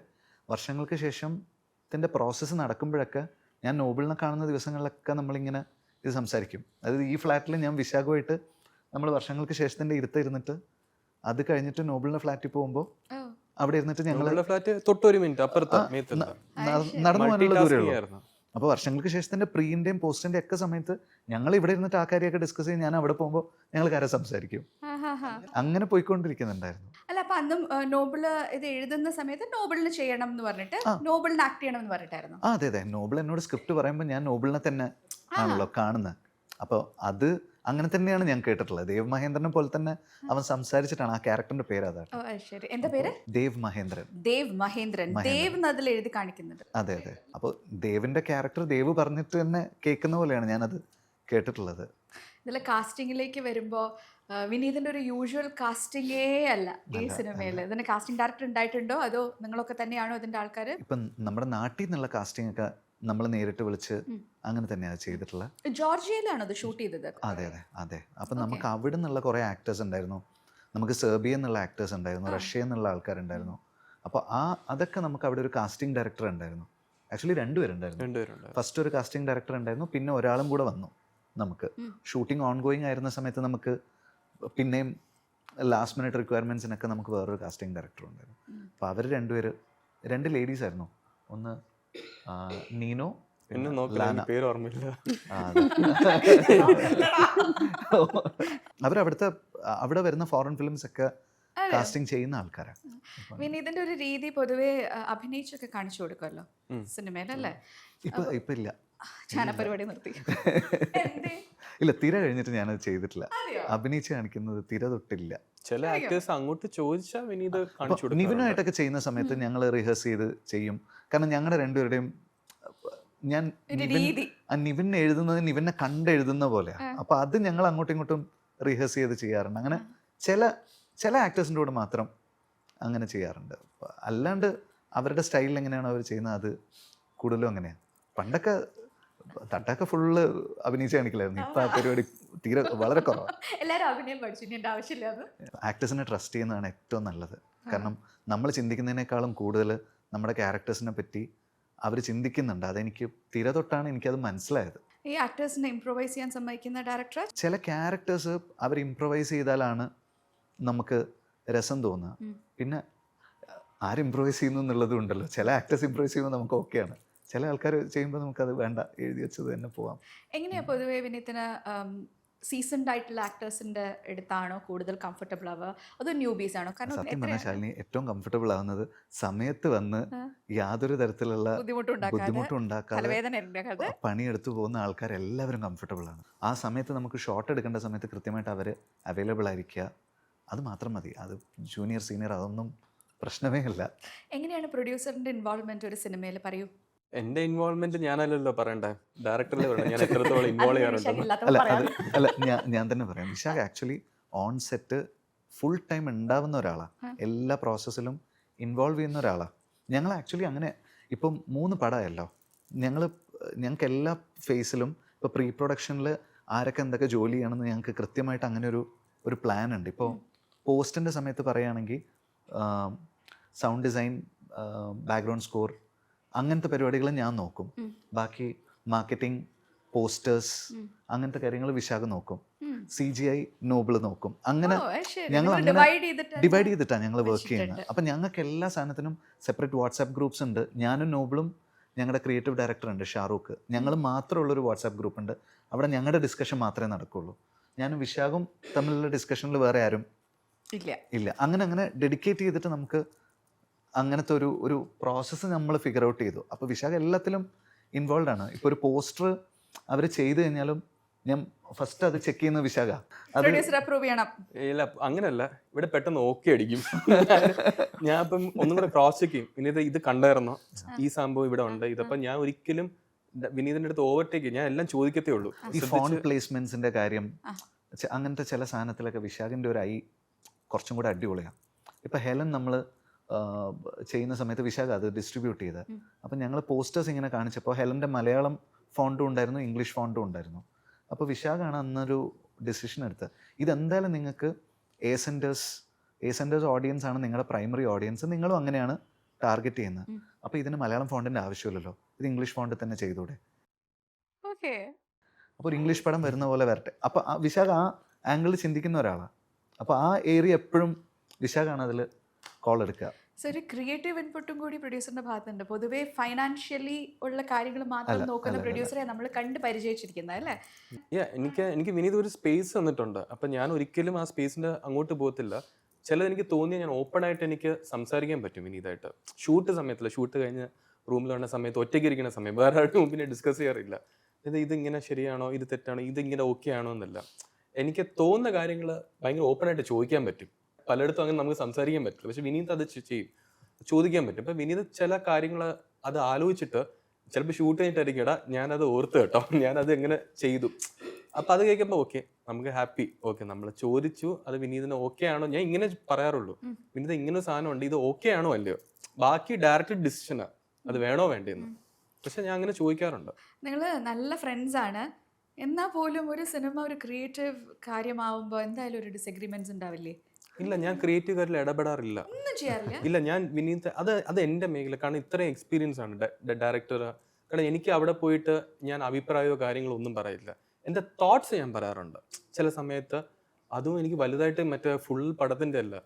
വർഷങ്ങൾക്ക് ശേഷം ഇതിൻ്റെ പ്രോസസ്സ് നടക്കുമ്പോഴൊക്കെ ഞാൻ നോബിളിനെ കാണുന്ന ദിവസങ്ങളിലൊക്കെ നമ്മളിങ്ങനെ ഇത് സംസാരിക്കും. അതായത് ഈ ഫ്ലാറ്റിൽ ഞാൻ വിശാഖമായിട്ട് നമ്മൾ വർഷങ്ങൾക്ക് ശേഷത്തിൻ്റെ ഇരുന്നിട്ട് അത് കഴിഞ്ഞിട്ട് നോബിളിൻ്റെ ഫ്ലാറ്റിൽ പോകുമ്പോൾ അവിടെ ഇരുന്നിട്ട് ഞങ്ങൾ ഫ്ലാറ്റ് തൊട്ടൊരു മിനിറ്റ് അപ്പുറത്ത് നടന്നു പോകാനുള്ള ദൂരമുള്ളൂ. അപ്പോൾ വർഷങ്ങൾക്ക് ശേഷത്തിൻ്റെ പ്രീൻ്റെയും പോസ്റ്റിൻ്റെ ഒക്കെ സമയത്ത് ഞങ്ങൾ ഇവിടെ ഇരുന്നിട്ട് ആ കാര്യമൊക്കെ ഡിസ്കസ് ചെയ്ത് ഞാൻ അവിടെ പോകുമ്പോൾ ഞങ്ങൾ കാര്യം സംസാരിക്കും. അങ്ങനെ പോയിക്കൊണ്ടിരിക്കുന്നുണ്ടായിരുന്നു. അല്ല, അപ്പൊ അന്നും നോബിള് ഇത് എഴുതുന്ന സമയത്ത് നോബിളിന് ചെയ്യണം എന്ന് പറഞ്ഞിട്ട് നോബിളിന് ആക്ട് ചെയ്യണം എന്ന് പറഞ്ഞിട്ടായിരുന്നു? അതെ, നോബിൾ എന്നോട് സ്ക്രിപ്റ്റ് പറയുമ്പോൾ ഞാൻ നോബിളിനെ തന്നെ ആണല്ലോ കാണുന്നത്. അപ്പോൾ അത് അങ്ങനെ തന്നെയാണ് ഞാൻ കേട്ടിട്ടുള്ളത്. ദേവ് മഹേന്ദ്രനെ പോലെ തന്നെ അവൻ സംസാരിച്ചിട്ടാണ്, ആ ക്യാരക്ടറിന്റെ പേര് അതാണ്. ഓ അത് ശരി. എന്താ പേര്? ദേവ് മഹേന്ദ്രൻ. ദേവ് മഹേന്ദ്രൻ. ദേവ് എന്ന് അതിൽ എഴുതി കാണിക്കുന്നുണ്ട്. അതെ അതെ. അപ്പോൾ ദേവിന്റെ ക്യാരക്ടർ ദേവ് പറഞ്ഞിട്ട് തന്നെ കേൾക്കുന്ന പോലെയാണ് ഞാനത് കേട്ടിട്ടുള്ളത്. ഇതിലെ കാസ്റ്റിംഗിലേക്ക് വരുമ്പോൾ വിനീതിന്റെ ഒരു യൂഷ്വൽ കാസ്റ്റിംഗേ അല്ല ഈ സിനിമയിൽ. ഇതിന് കാസ്റ്റിംഗ് ഡയറക്ടർ ഉണ്ടായിട്ടുണ്ടോ അതോ നിങ്ങളൊക്കെ തന്നെയാണോ ഇതിന്റെ ആൾക്കാർ? ഇപ്പം നമ്മുടെ നാട്ടിൽ നിന്നുള്ള കാസ്റ്റിംഗ് ഒക്കെ നമ്മൾ നേരിട്ട് വിളിച്ച് അങ്ങനെ തന്നെയാണ് ചെയ്തിട്ടുള്ളത്. ജോർജിയയിലാണോ അത് ഷൂട്ട് ചെയ്തത്? അതെ അതെ അതെ. അപ്പം നമുക്ക് അവിടെ നിന്നുള്ള കുറേ ആക്ടേഴ്സ് ഉണ്ടായിരുന്നു. നമുക്ക് സെർബിയ എന്നുള്ള ആക്ടേഴ്സ് ഉണ്ടായിരുന്നു, റഷ്യ എന്നുള്ള ആൾക്കാരുണ്ടായിരുന്നു. അപ്പോൾ അതൊക്കെ നമുക്ക് അവിടെ ഒരു കാസ്റ്റിംഗ് ഡയറക്ടർ ഉണ്ടായിരുന്നു. ആക്ച്വലി രണ്ടുപേരുണ്ടായിരുന്നു. ഫസ്റ്റ് ഒരു കാസ്റ്റിംഗ് ഡയറക്ടർ ഉണ്ടായിരുന്നു, പിന്നെ ഒരാളും കൂടെ വന്നു. നമുക്ക് ഷൂട്ടിംഗ് ഓൺ ഗോയിങ് ആയിരുന്ന സമയത്ത് നമുക്ക് പിന്നെയും ലാസ്റ്റ് മിനിറ്റ് റിക്വയർമെൻറ്റ്സിനൊക്കെ നമുക്ക് വേറൊരു കാസ്റ്റിംഗ് ഡയറക്ടർ ഉണ്ടായിരുന്നു. അപ്പോൾ അവർ രണ്ട് ലേഡീസ് ആയിരുന്നു. ഒന്ന് നീനോ, പേര് ഓർമ്മയില്ല. അവിടെ വരുന്ന ഫോറിൻ ഫിലിംസ് ഒക്കെ കാസ്റ്റിംഗ് ചെയ്യുന്ന ആൾക്കാരാണ്. വിനീതിന്റെ ഒരു രീതി പൊതുവെ അഭിനയിച്ചൊക്കെ കാണിച്ചു കൊടുക്കുമല്ലോ സിനിമയിലല്ലേ? ഇപ്പൊ ഇല്ല, ചാനപരിപാടി നിർത്തി. ഇല്ല, തിര കഴിഞ്ഞിട്ട് ഞാനത് ചെയ്തിട്ടില്ല. അഭിനയിച്ച് കാണിക്കുന്നത് തിര തൊട്ടില്ല. ചില ആക്ടേഴ്സ് അങ്ങോട്ട് ചോദിച്ചാൽ വിനീത് കാണിച്ചു കൊടുക്കും. നിവിനായിട്ടൊക്കെ ചെയ്യുന്ന സമയത്ത് ഞങ്ങൾ റിഹേഴ്സ് ചെയ്ത് ചെയ്യും. കാരണം ഞങ്ങളുടെ രണ്ടുപേരുടെയും ഞാൻ നിവിൻ എഴുതുന്നത് നിവിനെ കണ്ടെഴുതുന്ന പോലെയാണ്. അപ്പൊ അത് ഞങ്ങൾ അങ്ങോട്ടും ഇങ്ങോട്ടും റിഹേഴ്സ് ചെയ്ത് ചെയ്യാറുണ്ട്. അങ്ങനെ ചില ആക്ടേഴ്സിൻ്റെ കൂടെ മാത്രം അങ്ങനെ ചെയ്യാറുണ്ട്. അല്ലാണ്ട് അവരുടെ സ്റ്റൈലിൽ എങ്ങനെയാണോ അവർ ചെയ്യുന്നത് അത് കൂടുതലും അങ്ങനെയാണ്. പണ്ടൊക്കെ തട്ടൊക്കെ ഫുള്ള് അഭിനയിച്ച് കാണിക്കലായിരുന്നു. ഇപ്പൊ ആ പരിപാടി തീരെ വളരെ കുറവാണ്. എല്ലാവരും അഭിനയം പഠിച്ചു, ആവശ്യമില്ല. ആക്ടേഴ്സിനെ ട്രസ്റ്റ് ചെയ്യുന്നതാണ് ഏറ്റവും നല്ലത്. കാരണം നമ്മൾ ചിന്തിക്കുന്നതിനേക്കാളും കൂടുതൽ നമ്മുടെ ക്യാരക്ടേഴ്സിനെ പറ്റി അവർ ചിന്തിക്കുന്നുണ്ട്. അതെനിക്ക് തിര തൊട്ടാണ് എനിക്കത് മനസ്സിലായത്. ഈ ആക്ടേഴ്സിനെ ഇംപ്രൂവൈസ് ചെയ്യാൻ സമ്മതിക്കുന്ന ഡയറക്ടർ ചില ക്യാരക്ടേഴ്സ് അവർ ഇംപ്രൂവൈസ് ചെയ്താലാണ് നമുക്ക് രസം തോന്നുക. പിന്നെ ആര് ഇംപ്രൂവൈസ് ചെയ്യുന്നു എന്നുള്ളതും ഉണ്ടല്ലോ. ചില ആക്ടേഴ്സ് ഇംപ്രൂവൈസ് ചെയ്യുമ്പോൾ നമുക്ക് ഓക്കെയാണ്, ചില ആൾക്കാർ ചെയ്യുമ്പോൾ നമുക്കത് വേണ്ട, എഴുതി വെച്ചത് തന്നെ പോവാം. എങ്ങനെയാ പൊതുവെ വിനീതിന് സീസൺഡ് ആയിട്ടുള്ള ആക്ടേഴ്സിന്റെ അടുത്താണോ കൂടുതൽ കംഫർട്ടബിൾ ആവുക അതോ ന്യൂബീസ് ആണോ? കാരണം സത്യം പറഞ്ഞാൽ ശാലിനി ഏറ്റവും കംഫർട്ടബിൾ ആവുന്നത് സമയത്ത് വന്ന് യാതൊരു തരത്തിലുള്ള ബുദ്ധിമുട്ടുണ്ടാക്കാതെ പണിയെടുത്തു പോകുന്ന ആൾക്കാരെല്ലാവരും കംഫർട്ടബിൾ ആണ്. ആ സമയത്ത് നമുക്ക് ഷോട്ട് എടുക്കേണ്ട സമയത്ത് കൃത്യമായിട്ട് അവർ അവൈലബിൾ ആയിരിക്കുക, അത് മാത്രം മതി. അത് ജൂനിയർ സീനിയർ അതൊന്നും പ്രശ്നമേ അല്ല. എങ്ങനെയാണ് പ്രൊഡ്യൂസറിന്റെ ഇൻവോൾവ്മെന്റ് ഒരു സിനിമയിൽ? പറയൂ. എന്റെ ഇൻവോൾവ്മെന്റ് ഞാനല്ലല്ലോ പറയണ്ടേ, ഡയറക്ടറിലെ പറയണം ഞാൻ എത്രത്തോളം ഇൻവോൾവ് ചെയ്യാറുണ്ട്. അല്ല ഞാൻ തന്നെ പറയാം. Visakh actually on set full time ഉണ്ടാവുന്ന ഒരാളാണ്, എല്ലാ പ്രോസസ്സിലും ഇൻവോൾവ് ചെയ്യുന്ന ഒരാളാണ്. ഞങ്ങൾ ആക്ച്വലി അങ്ങനെ ഇപ്പം 3 പടമായല്ലോ, ഞങ്ങൾക്ക് എല്ലാ ഫേസിലും ഇപ്പോൾ പ്രീ പ്രൊഡക്ഷനിൽ ആരൊക്കെ എന്തൊക്കെ ജോലി ചെയ്യണമെന്ന് ഞങ്ങൾക്ക് കൃത്യമായിട്ട് അങ്ങനെ ഒരു പ്ലാൻ ഉണ്ട്. ഇപ്പോൾ പോസ്റ്റിൻ്റെ സമയത്ത് പറയുകയാണെങ്കിൽ സൗണ്ട് ഡിസൈൻ, ബാക്ക്ഗ്രൗണ്ട് സ്കോർ, അങ്ങനത്തെ പരിപാടികൾ ഞാൻ നോക്കും. ബാക്കി മാർക്കറ്റിംഗ്, പോസ്റ്റേഴ്സ്, അങ്ങനത്തെ കാര്യങ്ങൾ വിശാഖ് നോക്കും. CGI നോബിൾ നോക്കും. അങ്ങനെ ഞങ്ങൾ ഡിവൈഡ് ചെയ്തിട്ടാണ് ഞങ്ങൾ വർക്ക് ചെയ്യുന്നത്. അപ്പം ഞങ്ങൾക്ക് എല്ലാ സാധനത്തിനും സെപ്പറേറ്റ് വാട്സാപ്പ് ഗ്രൂപ്പ്സ് ഉണ്ട്. ഞാനും നോബിളും ഞങ്ങളുടെ ക്രിയേറ്റീവ് ഡയറക്ടർ ഉണ്ട് ഷാറൂഖ്, ഞങ്ങൾ മാത്രമുള്ളൊരു വാട്സാപ്പ് ഗ്രൂപ്പ് ഉണ്ട്. അവിടെ ഞങ്ങളുടെ ഡിസ്കഷൻ മാത്രമേ നടക്കുള്ളൂ. ഞാനും വിശാഖും തമ്മിലുള്ള ഡിസ്കഷനിൽ വേറെ ആരും ഇല്ല. അങ്ങനെ ഡെഡിക്കേറ്റ് ചെയ്തിട്ട് നമുക്ക് അങ്ങനത്തെ ഒരു പ്രോസസ്സ് നമ്മൾ ഫിഗർ ഔട്ട് ചെയ്തു. അപ്പോൾ വിശാഖ് എല്ലാത്തിലും ഇൻവോൾവ് ആണ്. ഇപ്പോൾ ഒരു പോസ്റ്റർ അവർ ചെയ്ത് കഴിഞ്ഞാലും ഞാൻ ഫസ്റ്റ് അത് ചെക്ക് ചെയ്യുന്ന വിശാഖ. ഇല്ല അങ്ങനെയല്ല, ഇവിടെ പെട്ടെന്ന് ഓക്കെ അടിക്കും. ഞാൻ ഇപ്പം ഒന്നും കൂടെ ക്രോസ് ചെക്ക് ചെയ്യും. വിനീത് ഇത് കണ്ടായിരുന്നോ, ഈ സംഭവം ഇവിടെ ഉണ്ട്, ഇതപ്പം ഞാൻ ഒരിക്കലും വിനീതിന്റെ അടുത്ത് ഓവർടേക്ക് ഞാൻ എല്ലാം ചോദിക്കത്തേ ഉള്ളൂ. ഈ ഫോൺ പ്ലേസ്മെന്റ്സിന്റെ കാര്യം, അങ്ങനത്തെ ചില സാധനത്തിലൊക്കെ വിശാഖിന്റെ ഒരു ഐ കുറച്ചും കൂടെ അടിപൊളിയാണ്. ഇപ്പം ഹെലൻ നമ്മൾ ചെയ്യുന്ന സമയത്ത് വിശാഖ് അത് ഡിസ്ട്രിബ്യൂട്ട് ചെയ്ത്, അപ്പം ഞങ്ങൾ പോസ്റ്റേഴ്സ് ഇങ്ങനെ കാണിച്ചപ്പോൾ ഹെലൻ്റെ മലയാളം ഫോണ്ടും ഉണ്ടായിരുന്നു, ഇംഗ്ലീഷ് ഫോണ്ടും ഉണ്ടായിരുന്നു. അപ്പോൾ വിശാഖാണ് അന്നൊരു ഡിസിഷൻ എടുത്തത്, ഇതെന്തായാലും നിങ്ങൾക്ക് എ സെൻറ്റേഴ്സ് ഓഡിയൻസ് ആണ് നിങ്ങളുടെ പ്രൈമറി ഓഡിയൻസ്, നിങ്ങളും അങ്ങനെയാണ് ടാർഗറ്റ് ചെയ്യുന്നത്. അപ്പോൾ ഇതിന് മലയാളം ഫോണ്ടിൻ്റെ ആവശ്യമില്ലല്ലോ, ഇത് ഇംഗ്ലീഷ് ഫോണ്ടിൽ തന്നെ ചെയ്തൂടെ. അപ്പോൾ ഒരു ഇംഗ്ലീഷ് പടം വരുന്ന പോലെ വരട്ടെ. അപ്പോൾ വിശാഖ് ആ ആംഗിളിൽ ചിന്തിക്കുന്ന ഒരാളാണ്. അപ്പോൾ ആ ഏരിയ എപ്പോഴും വിശാഖാണ് അതിൽ കോൾ എടുക്കുക. സോ ഒരു ക്രിയേറ്റീവ് ഇൻപുട്ടും കൂടി പ്രൊഡ്യൂസറിന്റെ ഭാഗത്തുണ്ട്. പൊതുവെ ഫൈനാൻഷ്യലി ഉള്ള കാര്യങ്ങൾ മാത്രം നോക്കുന്ന പ്രൊഡ്യൂസറെ നമ്മൾ കണ്ട് പരിചയിച്ചിരിക്കുന്നത് അല്ലേ? എനിക്ക് വിനീത് ഒരു സ്പേസ് തന്നിട്ടുണ്ട്. അപ്പം ഞാൻ ഒരിക്കലും ആ സ്പേസിൻ്റെ അങ്ങോട്ട് പോകത്തില്ല. ചിലത് എനിക്ക് തോന്നിയാൽ ഞാൻ ഓപ്പൺ ആയിട്ട് എനിക്ക് സംസാരിക്കാൻ പറ്റും വിനീതായിട്ട്. ഷൂട്ട് സമയത്തില്ല, ഷൂട്ട് കഴിഞ്ഞ് റൂമിൽ വന്ന സമയത്ത് ഒറ്റയ്ക്ക് ഇരിക്കുന്ന സമയം വേറെ ആരുടെ മുമ്പിനെ ഡിസ്കസ് ചെയ്യാറില്ല. ഇതിങ്ങനെ ശരിയാണോ, ഇത് തെറ്റാണോ, ഇതിങ്ങനെ ഓക്കെ ആണോ എന്നല്ല. എനിക്ക് തോന്നുന്ന കാര്യങ്ങൾ ഭയങ്കര ഓപ്പൺ ആയിട്ട് ചോദിക്കാൻ പറ്റും. പലയിടത്തും അങ്ങനെ നമുക്ക് സംസാരിക്കാൻ പറ്റില്ല. പക്ഷെ വിനീത് അത് ചെയ്യും, ചോദിക്കാൻ പറ്റും. അപ്പൊ വിനീത് ചില കാര്യങ്ങൾ അത് ആലോചിച്ചിട്ട് ചിലപ്പോൾ ഷൂട്ട് കഴിഞ്ഞിട്ടായിരിക്കും, എടാ ഞാനത് ഓർത്ത് കേട്ടോ, ഞാനത് എങ്ങനെ ചെയ്തു. അപ്പൊ അത് കേൾക്കുമ്പോൾ ഓക്കെ, നമുക്ക് ഹാപ്പി. ഓക്കെ, നമ്മൾ ചോദിച്ചു, അത് വിനീതിന് ഓക്കെ ആണോ. ഞാൻ ഇങ്ങനെ പറയാറുള്ളൂ, വിനീത് ഇങ്ങനെ ഒരു സാധനം ഉണ്ട്, ഇത് ഓക്കെ ആണോ അല്ലയോ. ബാക്കി ഡയറക്റ്റ് ഡിസിഷനാ, അത് വേണോ വേണ്ടേന്ന്. പക്ഷെ ഞാൻ അങ്ങനെ ചോദിക്കാറുണ്ട്. നിങ്ങൾ നല്ല ഫ്രണ്ട്സ് ആണ്, എന്നാൽ പോലും ഒരു സിനിമ ഒരു ക്രിയേറ്റീവ് കാര്യമാവുമ്പോൾ എന്തായാലും ഒരു ഡിസഗ്രിമെന്റ്സ് ഉണ്ടാവില്ലേ? ഇല്ല, ഞാൻ ക്രിയേറ്റീവ് കാര്യത്തിൽ ഇടപെടാറില്ല. ഒന്നും ചെയ്യാറില്ല. ഇല്ല, ഞാൻ വിനീത് അത് എൻ്റെ മേഖല. കാരണം ഇത്രയും എക്സ്പീരിയൻസ് ആണ് ഡയറക്ടർ. കാരണം എനിക്ക് അവിടെ പോയിട്ട് ഞാൻ അഭിപ്രായമോ കാര്യങ്ങളോ ഒന്നും പറയില്ല. എൻ്റെ തോട്ട്സ് ഞാൻ പറയാറുണ്ട് ചില സമയത്ത്. അതും എനിക്ക് വലുതായിട്ട് മറ്റേ ഫുൾ പടത്തിൻ്റെ അല്ല,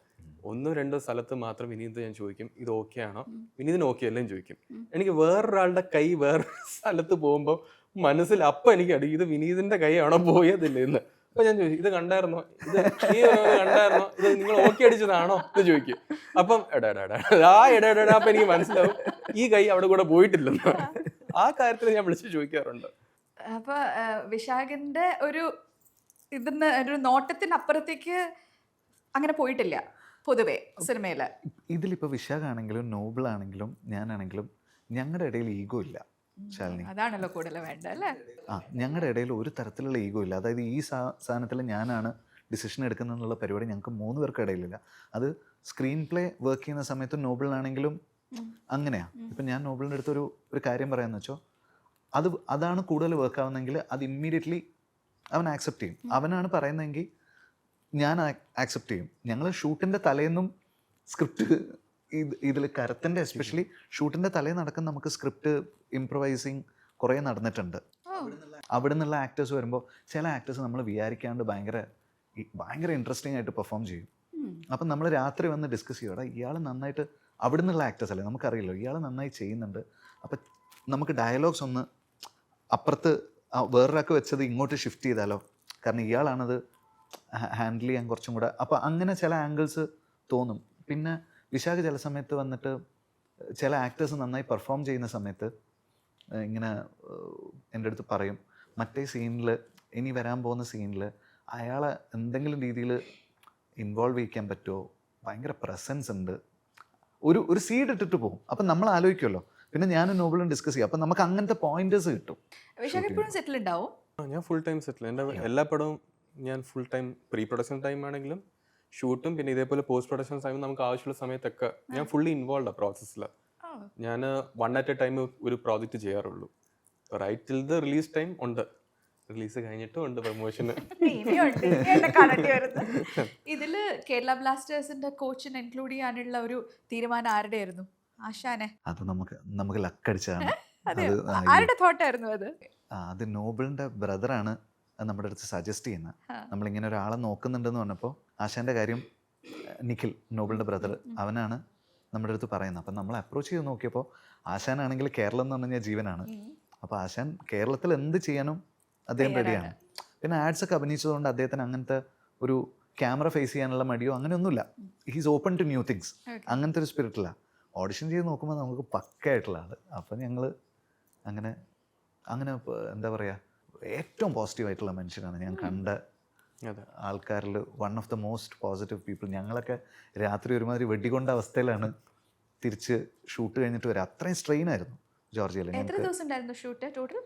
1-2 സ്ഥലത്ത് മാത്രം വിനീത് ഞാൻ ചോദിക്കും, ഇത് ഓക്കെ ആണോ, വിനീതിന് ഓക്കെ അല്ലേന്ന് ചോദിക്കും. എനിക്ക് വേറൊരാളുടെ കൈ വേറെ സ്ഥലത്ത് പോകുമ്പോൾ മനസ്സിൽ അപ്പം എനിക്ക് അടി, ഇത് വിനീതിന്റെ കൈ ആണോ പോയതില്ല എന്ന്. അപ്പൊ ഞാൻ ചോദിച്ചു, ഇത് കണ്ടായിരുന്നോ, ഇത് നീ കണ്ടായിരുന്നോ, ഇത് നിങ്ങൾ ഓക്കെ അടിച്ചതാണോ എന്ന് ചോദിക്കും. അപ്പം എടാ അപ്പൊ എനിക്ക് മനസ്സിലാവും ഈ കൈ അവിടെ കൂടെ പോയിട്ടില്ലെന്ന്. ആ കാര്യത്തിൽ ഞാൻ വിളിച്ച് ചോദിക്കാറുണ്ട്. അപ്പൊ വിശാഖിന്റെ ഒരു ഇതിന്ന് ഒരു നോട്ടത്തിനപ്പുറത്തേക്ക് അങ്ങനെ പോയിട്ടില്ല പൊതുവെ സിനിമയില്. ഇതിലിപ്പോ വിശാഖാണെങ്കിലും നോബിൾ ആണെങ്കിലും ഞാനാണെങ്കിലും ഞങ്ങളുടെ ഇടയിൽ ഈഗോ ഇല്ല ശാലിനി. അതാണല്ലോ കൂടുതൽ വേണ്ടത് അല്ലേ? ഞങ്ങളുടെ ഇടയിൽ ഒരു തരത്തിലുള്ള ഈഗോ ഇല്ല. അതായത് ഈ സാധനത്തിൽ ഞാനാണ് ഡിസിഷൻ എടുക്കുന്നതെന്നുള്ള പരിപാടി ഞങ്ങൾക്ക് 3 പേർക്ക് ഇടയിലില്ല. അത് സ്ക്രീൻ പ്ലേ വർക്ക് ചെയ്യുന്ന സമയത്ത് നോബിളിനാണെങ്കിലും അങ്ങനെയാണ്. ഇപ്പം ഞാൻ നോബിളിൻ്റെ അടുത്തൊരു കാര്യം പറയാമെന്ന് വെച്ചോ, അതാണ് കൂടുതൽ വർക്ക് ആവുന്നെങ്കിൽ അത് ഇമ്മീഡിയറ്റ്ലി അവൻ ആക്സെപ്റ്റ് ചെയ്യും. അവനാണ് പറയുന്നതെങ്കിൽ ഞാൻ ആക്സെപ്റ്റ് ചെയ്യും. ഞങ്ങൾ ഷൂട്ടിൻ്റെ തലേന്നും സ്ക്രിപ്റ്റ് ഇതിൽ കരത്തിൻ്റെ എസ്പെഷ്യലി ഷൂട്ടിൻ്റെ തലേന്ന് നടക്കാൻ നമുക്ക് സ്ക്രിപ്റ്റ് ഇംപ്രവൈസിങ് കുറേ നടന്നിട്ടുണ്ട്. അവിടെ നിന്നുള്ള ആക്ടേഴ്സ് വരുമ്പോൾ ചില ആക്ടേഴ്സ് നമ്മൾ വിചാരിക്കാണ്ട് ഭയങ്കര ഇൻട്രസ്റ്റിംഗ് ആയിട്ട് പെർഫോം ചെയ്യും. അപ്പം നമ്മൾ രാത്രി വന്ന് ഡിസ്കസ് ചെയ്യും, എടാ ഇയാൾ നന്നായിട്ട്, അവിടെ നിന്നുള്ള ആക്ടേഴ്സ് അല്ലേ, നമുക്കറിയില്ലോ ഇയാൾ നന്നായി ചെയ്യുന്നുണ്ട്, അപ്പം നമുക്ക് ഡയലോഗ്സ് ഒന്ന് അപ്പുറത്ത് വേറൊരാൾക്ക് വെച്ചത് ഇങ്ങോട്ട് ഷിഫ്റ്റ് ചെയ്താലോ, കാരണം ഇയാളാണത് ഹാൻഡിൽ ചെയ്യാൻ കുറച്ചും കൂടെ. അപ്പോൾ അങ്ങനെ ചില ആംഗിൾസ് തോന്നും. പിന്നെ വിശാഖ് ചില സമയത്ത് വന്നിട്ട് ചില ആക്ടേഴ്സ് നന്നായി പെർഫോം ചെയ്യുന്ന സമയത്ത് ഇങ്ങനെ എൻ്റെ അടുത്ത് പറയും, മറ്റേ സീനിൽ, ഇനി വരാൻ പോകുന്ന സീനിൽ അയാളെ എന്തെങ്കിലും രീതിയിൽ ഇൻവോൾവ് ചെയ്യിക്കാൻ പറ്റുമോ, ഭയങ്കര പ്രസൻസ് ഉണ്ട്, ഒരു സീഡ് ഇട്ടിട്ട് പോകും. അപ്പം നമ്മൾ ആലോചിക്കുമല്ലോ. പിന്നെ ഞാനും നോബിളും ഡിസ്കസ് ചെയ്യും. അപ്പം നമുക്ക് അങ്ങനത്തെ പോയിന്റേഴ്സ് കിട്ടും. വിശാഖ് എപ്പോഴും സെറ്റിൽ ഉണ്ടാവും? ഞാൻ ഫുൾ ടൈം സെറ്റിൽ. എൻ്റെ എല്ലാ പടവും ഞാൻ full time, pre production time ആണെങ്കിലും ഷൂട്ടും പിന്നെ ഇതേപോലെ പോസ്റ്റ് പ്രൊഡക്ഷൻ ടൈം നമുക്ക് ആവശ്യമുള്ള സമയത്തൊക്കെ ഞാൻ ഫുള്ളി ഇൻവോൾവ് ആ പ്രോസസ്സിൽ. ഞാൻ 1 at a ടൈം ഒരു പ്രോജക്റ്റ് ചെയ്യാറുള്ളൂ. Right till the release time ഉണ്ട്, റിലീസ് കഴിഞ്ഞിട്ടും ഉണ്ട് പ്രൊമോഷന്. ഇതില് കേരള ബ്ലാസ്റ്റേഴ്സിന്റെ കോച്ചിനെ ഇൻക്ലൂഡ് ചെയ്യാനുള്ള ഒരു തീരുമാനം ആരുടെ ആയിരുന്നു? ആശാനെ? അത് നമുക്ക് ലക്കടിച്ചാണ്. ആരുടെ തോട്ടായിരുന്നു അത്? അത് നോബിളിൻ്റെ ബ്രദറാണ് നമ്മുടെ അടുത്ത് സജസ്റ്റ് ചെയ്യുന്നത്. നമ്മളിങ്ങനെ ഒരാളെ നോക്കുന്നുണ്ടെന്ന് പറഞ്ഞപ്പോൾ ആശാൻ്റെ കാര്യം, നിഖിൽ നോബിളിൻ്റെ ബ്രദർ, അവനാണ് നമ്മുടെ അടുത്ത് പറയുന്നത്. അപ്പം നമ്മൾ അപ്രോച്ച് ചെയ്ത് നോക്കിയപ്പോൾ ആശാനാണെങ്കിൽ കേരളം എന്ന് പറഞ്ഞു കഴിഞ്ഞാൽ ജീവനാണ്. അപ്പോൾ ആശാൻ കേരളത്തിൽ എന്ത് ചെയ്യാനും അദ്ദേഹം റെഡിയാണ്. പിന്നെ ആഡ്സ് ഒക്കെ അഭിനയിച്ചതുകൊണ്ട് അദ്ദേഹത്തിന് അങ്ങനത്തെ ഒരു ക്യാമറ ഫേസ് ചെയ്യാനുള്ള മടിയോ അങ്ങനെയൊന്നുമില്ല. He's open to new things. അങ്ങനത്തെ ഒരു സ്പിരിറ്റില്ല. ഓഡിഷൻ ചെയ്ത് നോക്കുമ്പോൾ നമുക്ക് പക്കയായിട്ടുള്ള ആൾ. അപ്പം ഞങ്ങൾ അങ്ങനെ എന്താ പറയുക, ഏറ്റവും പോസിറ്റീവായിട്ടുള്ള മനുഷ്യനാണ് ഞാൻ കണ്ട ആൾക്കാരിൽ one of the most positive people. ഞങ്ങളൊക്കെ രാത്രി ഒരുമാതിരി വെടികൊണ്ട അവസ്ഥയിലാണ് തിരിച്ച് ഷൂട്ട് കഴിഞ്ഞിട്ട് വരാം. അത്രയും സ്ട്രെയിൻ ആയിരുന്നു ജോർജിയയിൽ. എത്ര ദിവസം ഉണ്ടായിരുന്നു ഷൂട്ട് ടോട്ടൽ?